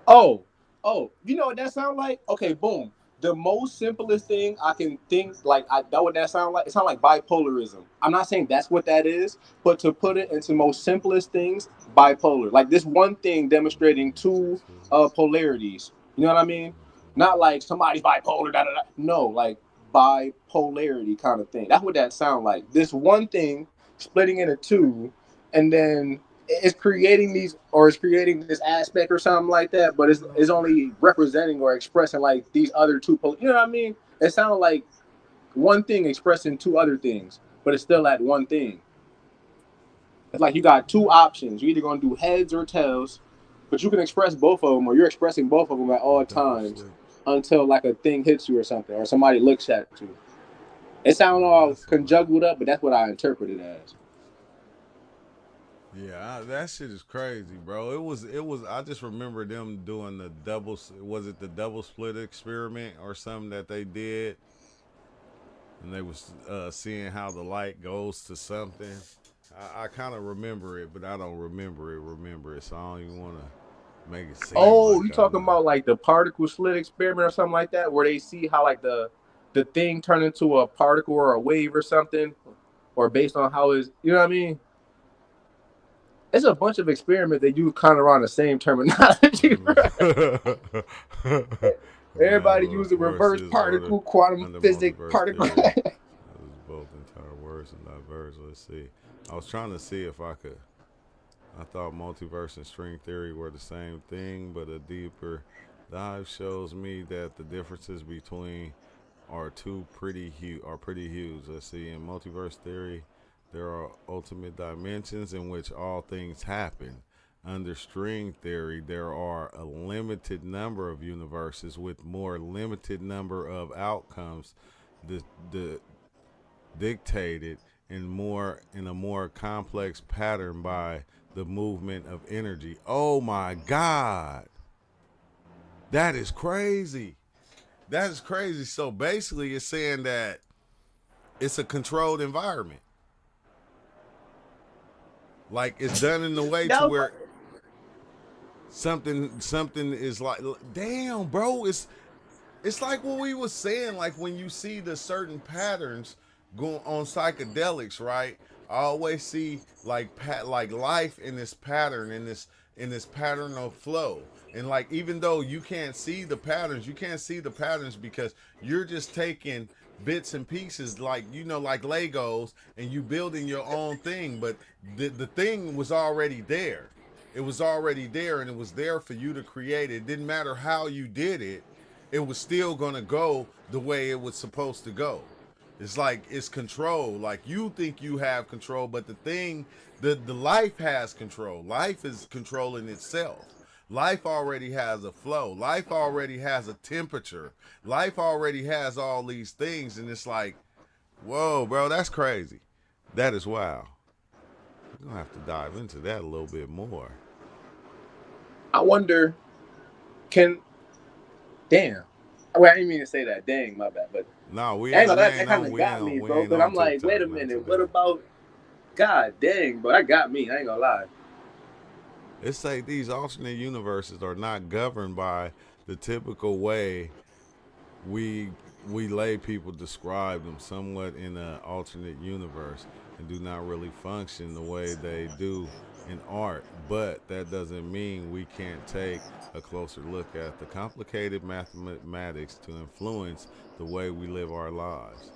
Oh, oh, you know what that sound like? Okay, boom. The most simplest thing I can think, like, I know what that sound like. It sound like bipolarism. I'm not saying that's what that is, but to put it into most simplest things, bipolar. Like this one thing demonstrating two polarities. You know what I mean? Not like somebody's bipolar. Da, da, da. No, like bipolarity kind of thing. That's what that sound like. This one thing splitting into two, and then it's creating these or it's creating this aspect or something like that, but it's only representing or expressing like these other two. You know what I mean? It sounds like one thing expressing two other things, but it's still that one thing. It's like you got two options. You're either gonna do heads or tails, but you can express both of them, or you're expressing both of them at all Double times slick. until like a thing hits you or something, or somebody looks at you. It sounds Yeah, all that's a lot. conjuggled up, but that's what I interpret it as. Yeah, that shit is crazy, bro. It was. I just remember them doing the double. Was it the double split experiment or something that they did, and they was seeing how the light goes to something. I kind of remember it, but I don't remember it. Remember it, so I don't even want to make it seem Oh, you like I talking know. about like the particle slit experiment or something like that, where they see how like the thing turn into a particle or a wave or something, or based on how is you know what I mean? It's a bunch of experiments that use kind of around the same terminology, bro. Everybody Matter of using reverse forces ordered particle, quantum under physics, multiverse particle. theory. That is both entire words and diverse. Let's see. I was trying to see if I could. I thought multiverse and string theory were the same thing, but a deeper dive shows me that the differences between are pretty huge. Let's see. In multiverse theory, there are ultimate dimensions in which all things happen. Under string theory, there are a limited number of universes with more limited number of outcomes. The dictated in a more complex pattern by the movement of energy. Oh my God. That is crazy. That is crazy. So basically it's saying that it's a controlled environment. Like it's done in a way to That was, where something is like damn bro, it's like what we was saying, like when you see the certain patterns going on psychedelics, right? I always see like like life in this pattern, in this pattern of flow. And like even though you can't see the patterns, you can't see the patterns because you're just taking bits and pieces like like Legos and you building your own thing, but the thing was already there. It was already there and it was there for you to create. It didn't matter how you did it, it was still gonna go the way it was supposed to go. It's like it's control. Like you think you have control, but the thing, the life has control. Life is controlling itself. Life already has a flow. Life already has a temperature. Life already has all these things, and it's like, whoa, bro, that's crazy. That is wow. We're gonna have to dive into that a little bit more. I wonder, can damn. Well, I didn't mean to say that. Dang, my bad. But No, I ain't know that kind of got me, we bro. ain't Because on I'm like, wait TikTok a not minute, what today. about God dang, bro? That got me. I ain't gonna lie. It's like these alternate universes are not governed by the typical way we we lay people describe them somewhat in an alternate universe and do not really function the way they do in art. But that doesn't mean we can't take a closer look at the complicated mathematics to influence the way we live our lives.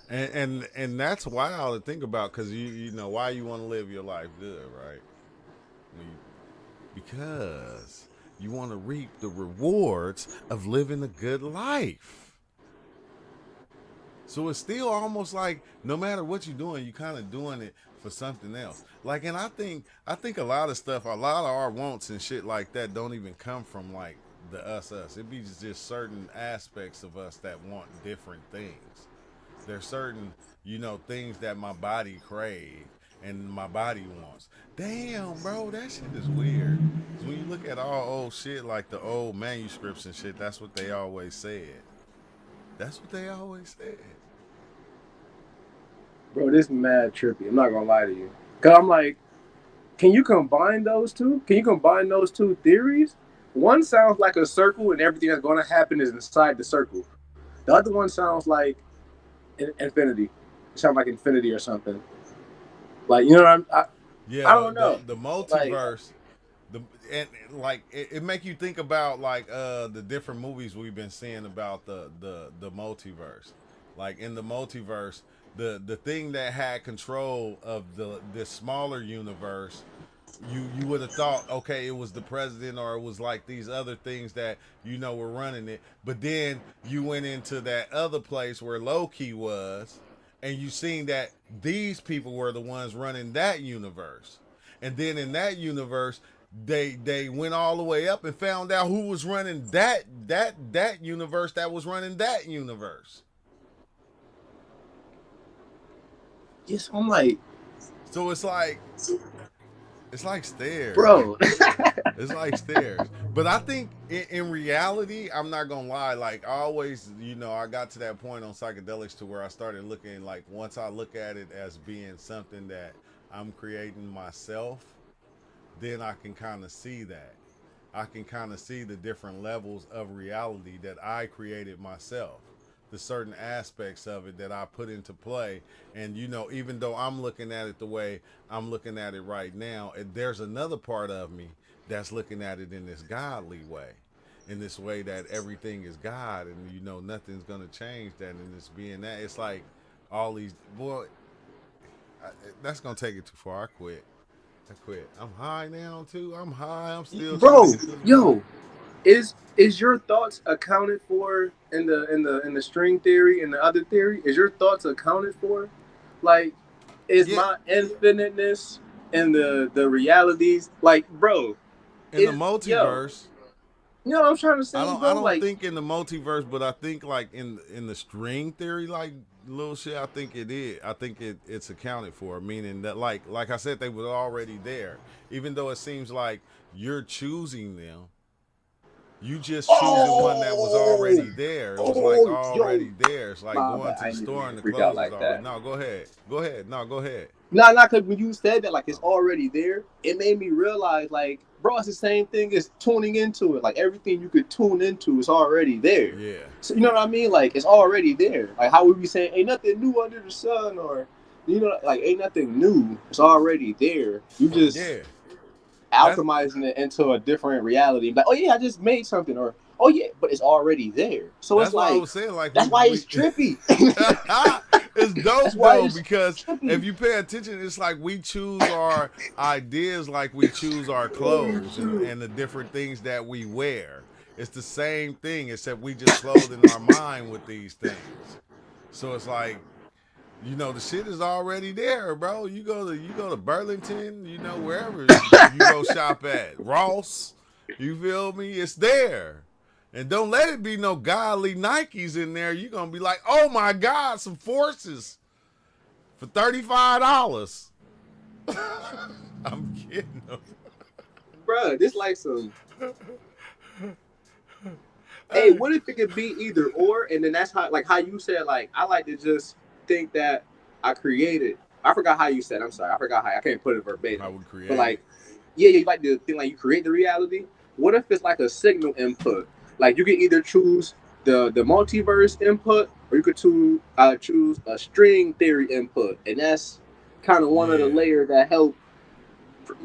And that's wild to think about because you know why you want to live your life good, right? When you, because you want to reap the rewards of living a good life. So it's still almost like no matter what you're doing, you kind of doing it for something else. Like, and I think a lot of stuff, a lot of our wants and shit like that don't even come from like the us. It be just certain aspects of us that want different things. There's certain, things that my body crave and my body wants. Damn, bro, that shit is weird. 'Cause when you look at all old shit like the old manuscripts and shit, that's what they always said. That's what they always said. Bro, this is mad trippy. I'm not gonna lie to you. Cause I'm like, can you combine those two? Can you combine those two theories? One sounds like a circle, and everything that's gonna happen is inside the circle. The other one sounds like infinity. It sounds like infinity or something. Like, you know what Yeah, I don't know. the Like, multiverse, the and like it make you think about like the different movies we've been seeing about the multiverse. Like in the multiverse, the thing that had control of the this smaller universe, you would have thought okay it was the president or it was like these other things that were running it, but then you went into that other place where Loki was, and you seen that these people were the ones running that universe, and then in that universe they went all the way up and found out who was running that universe that was running that universe. yes, I'm like, So it's like stairs. bro. It's like stairs. But I think in reality, I'm not gonna lie. Like I always, I got to that point on psychedelics to where I started looking like once I look at it as being something that I'm creating myself, then I can kind of see that. I can kind of see the different levels of reality that I created myself, the certain aspects of it that I put into play. And, even though I'm looking at it the way I'm looking at it right now, there's another part of me that's looking at it in this godly way, in this way that everything is God and, nothing's going to change that. And it's being that. It's like all these, boy, that's going to take it too far. I quit. I quit. I'm high now too. I'm high. I'm still trying to Bro, get to the blunt. yo, is your thoughts accounted for in the string theory and the other theory? Is your thoughts accounted for? Like, is Yeah, my infiniteness and the realities like, bro? in the Is yo, multiverse, you know what I'm trying to I say, don't I bro? don't Like, think in the multiverse, but I think like in the string theory, like little shit. I think it is. I think it's accounted for, meaning that like I said, they were already there. Even though it seems like you're choosing them, you just choosing one that was oh, already there. It was like oh, yo, already there. It's like my going bad. to I the didn't even store mean to and the freak out clothes is like already. that. No, go ahead. Go ahead. No, go ahead. No, not because when you said that, like it's Oh, already there, it made me realize, like, bro, it's the same thing as tuning into it. Like everything you could tune into is already there. yeah. So you know what I mean? Like it's already there. Like how we be saying, ain't nothing new under the sun, or like ain't nothing new. It's already there. You just Yeah. That's alchemizing it into a different reality. Like, oh yeah, I just made something, or oh yeah, but it's already there. So it's That's why I like was saying like that's why it's trippy. it's dope That's why though it's because if trippy. you pay attention, it's like we choose our ideas like we choose our clothes and the different things that we wear. It's the same thing except we just clothe in our mind with these things. So it's like the shit is already there, bro. You go to Burlington, wherever you go shop at Ross. You feel me? It's there. And don't let it be no godly Nikes in there. You're gonna be like, oh my God, some forces for $35. I'm kidding. Bro, this like some. Hey, what if it could be either or, and then that's how you said, like I like to just think that I created. I forgot how you said. I'm sorry, I forgot how I can't put it I verbatim, would but create it. like, yeah, you like to think like you create the reality. What if it's like a signal input? Like you can either choose the multiverse input, or you could choose a string theory input, and that's kind of one of the Yeah. layers that help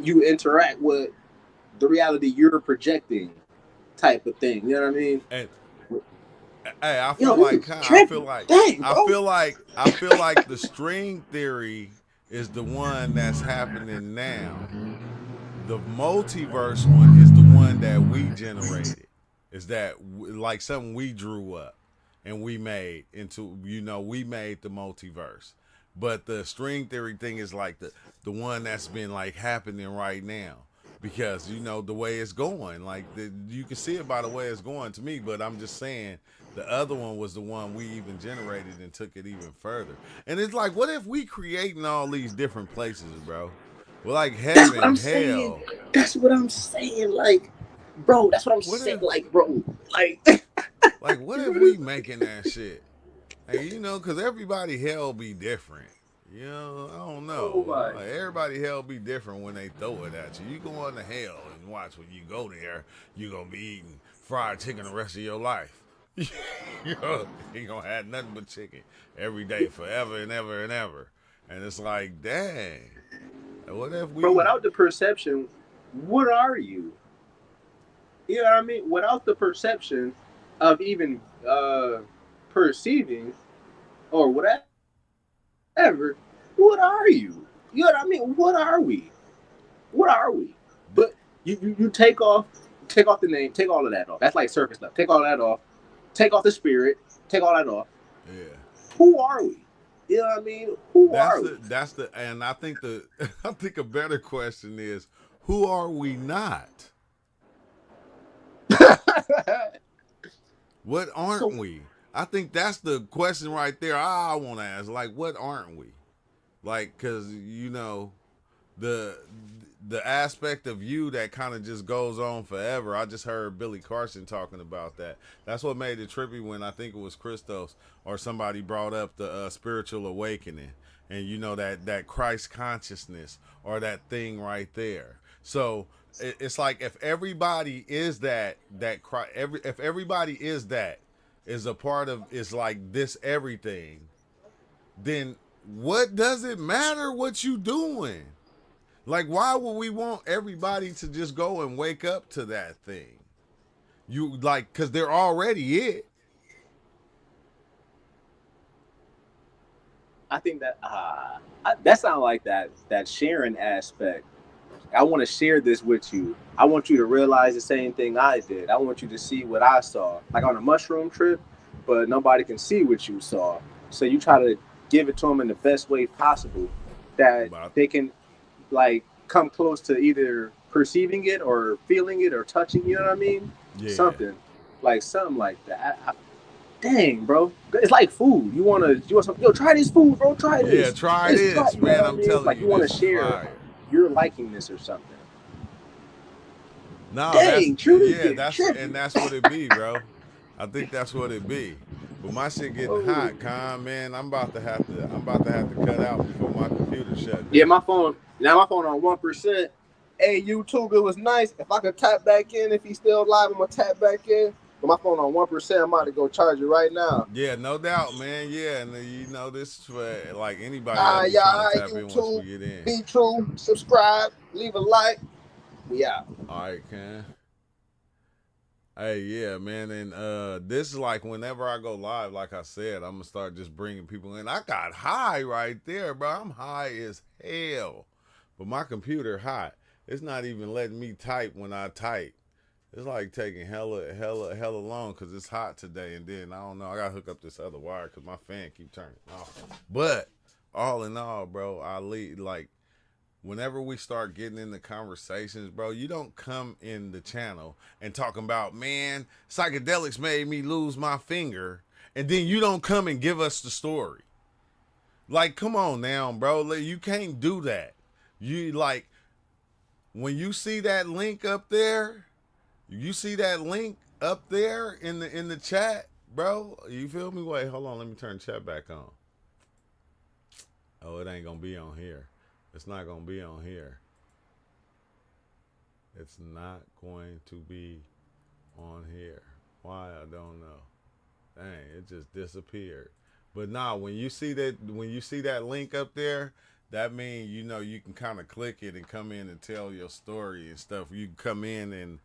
you interact with the reality you're projecting, type of thing. You know what I mean? And hey, I Yo, feel this like is trippy. Dang, I bro. feel like I feel like the string theory is the one that's happening now. The multiverse one is the one that we generated. Is that like something we drew up and we made into, we made the multiverse. But the string theory thing is like the one that's been like happening right now, because the way it's going, like you can see it by the way it's going to me. But I'm just saying the other one was the one we even generated and took it even further. And it's like, what if we creating all these different places, bro? Well, like That's what heaven, I'm saying. hell. That's what I'm saying. Like, bro, that's what I'm What saying. if, Like, bro, like, what if bro, we this, making that shit? And because everybody hell be different. I don't oh know. my. Like, everybody hell be different when they throw it at you. You go on to hell and watch, when you go there, you gonna be eating fried chicken the rest of your life. You gonna have nothing but chicken every day, forever and ever and ever. And it's like, dang. What if Bro, we? without the perception, what are you? You know what I mean? Without the perception of even perceiving or whatever, what are you? You know what I mean? What are we? What are we? But you take off the name, take all of that off. That's like surface stuff. Take all that off. Take off the spirit. Take all that off. Yeah. Who are we? You know what I mean? Who are we? And I think I think a better question is, who are we not? What aren't So we? I think that's the question right there. I want to ask, like, what aren't we? Like, because the the aspect of you that kind of just goes on forever. I just heard Billy Carson talking about that. That's what made it trippy when I think it was Christos or somebody brought up the spiritual awakening, and that Christ consciousness, or that thing right there. So it's like, if everybody is if everybody is a part of, is like this everything, then what does it matter what you doing? Like, why would we want everybody to just go and wake up to that thing? You like, because they're already it. I think that that sounds like that sharing aspect. I want to share this with you. I want you to realize the same thing I did. I want you to see what I saw, like on a mushroom trip, but nobody can see what you saw. So you try to give it to them in the best way possible, that But they can like come close to either perceiving it or feeling it or touching. You know what I mean? yeah, Something like that. Dang, bro, it's like food. You want some? Yo, try this food, bro. Try yeah. this. Try It's try. this, You know man. what I I'm mean? telling Like you, you want to this is share fire. your liking this or something. No, Dang, true. This getting trippy. that's what it be, bro. I think that's what it be. But my shit getting Oh. hot, Con, man. I'm about to have to cut out before my computer shut Yeah, down. my phone. Now my phone on 1%. Hey, YouTube, it was nice. If I could tap back in, if he's still live, I'm gonna tap back in. But my phone on 1%. I'm about to go charge it right now. Yeah, no doubt, man. Yeah, and this is for like anybody that be Yeah, trying to all right, tap in once we YouTube. get in. Be true. Subscribe. Leave a like. We out. All right, Ken. Hey, yeah, man, and this is like whenever I go live, like I said, I'm gonna start just bringing people in. I got high right there, bro. I'm high as hell, but my computer hot. It's not even letting me type when I type. It's like taking hella long because it's hot today. And then I don't know, I gotta hook up this other wire because my fan keep turning off. But all in all, bro, I lead like, whenever we start getting into conversations, bro, you don't come in the channel and talking about, man, psychedelics made me lose my finger, and then you don't come and give us the story. Like, come on now, bro. You can't do that. You like, when you see that link up there, in the chat, bro. You feel me? Wait, hold on. Let me turn the chat back on. Oh, it ain't gonna be on here. It's not gonna be on here. It's not going to be on here. Why I don't know. Dang, it just disappeared. But nah, when you see that link up there, that means you can kind of click it and come in and tell your story and stuff. You can come in and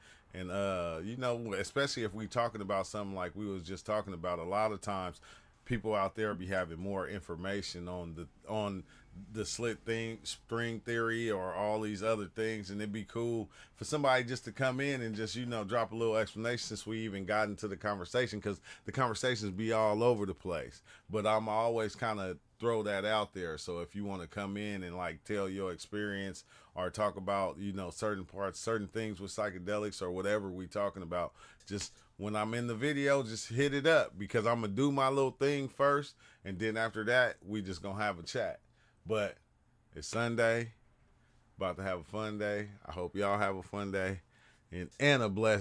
especially if we talking about something like we was just talking about. A lot of times, people out there be having more information on the slit thing string theory or all these other things, and it'd be cool for somebody just to come in and just drop a little explanation since we even got into the conversation, because the conversations be all over the place, but I'm always kind of throw that out there. So if you want to come in and like tell your experience or talk about certain parts, certain things with psychedelics or whatever we talking about, just when I'm in the video, just hit it up, because I'm gonna do my little thing first, and then after that we just gonna have a chat. But it's Sunday, about to have a fun day. I hope y'all have a fun day and a blessed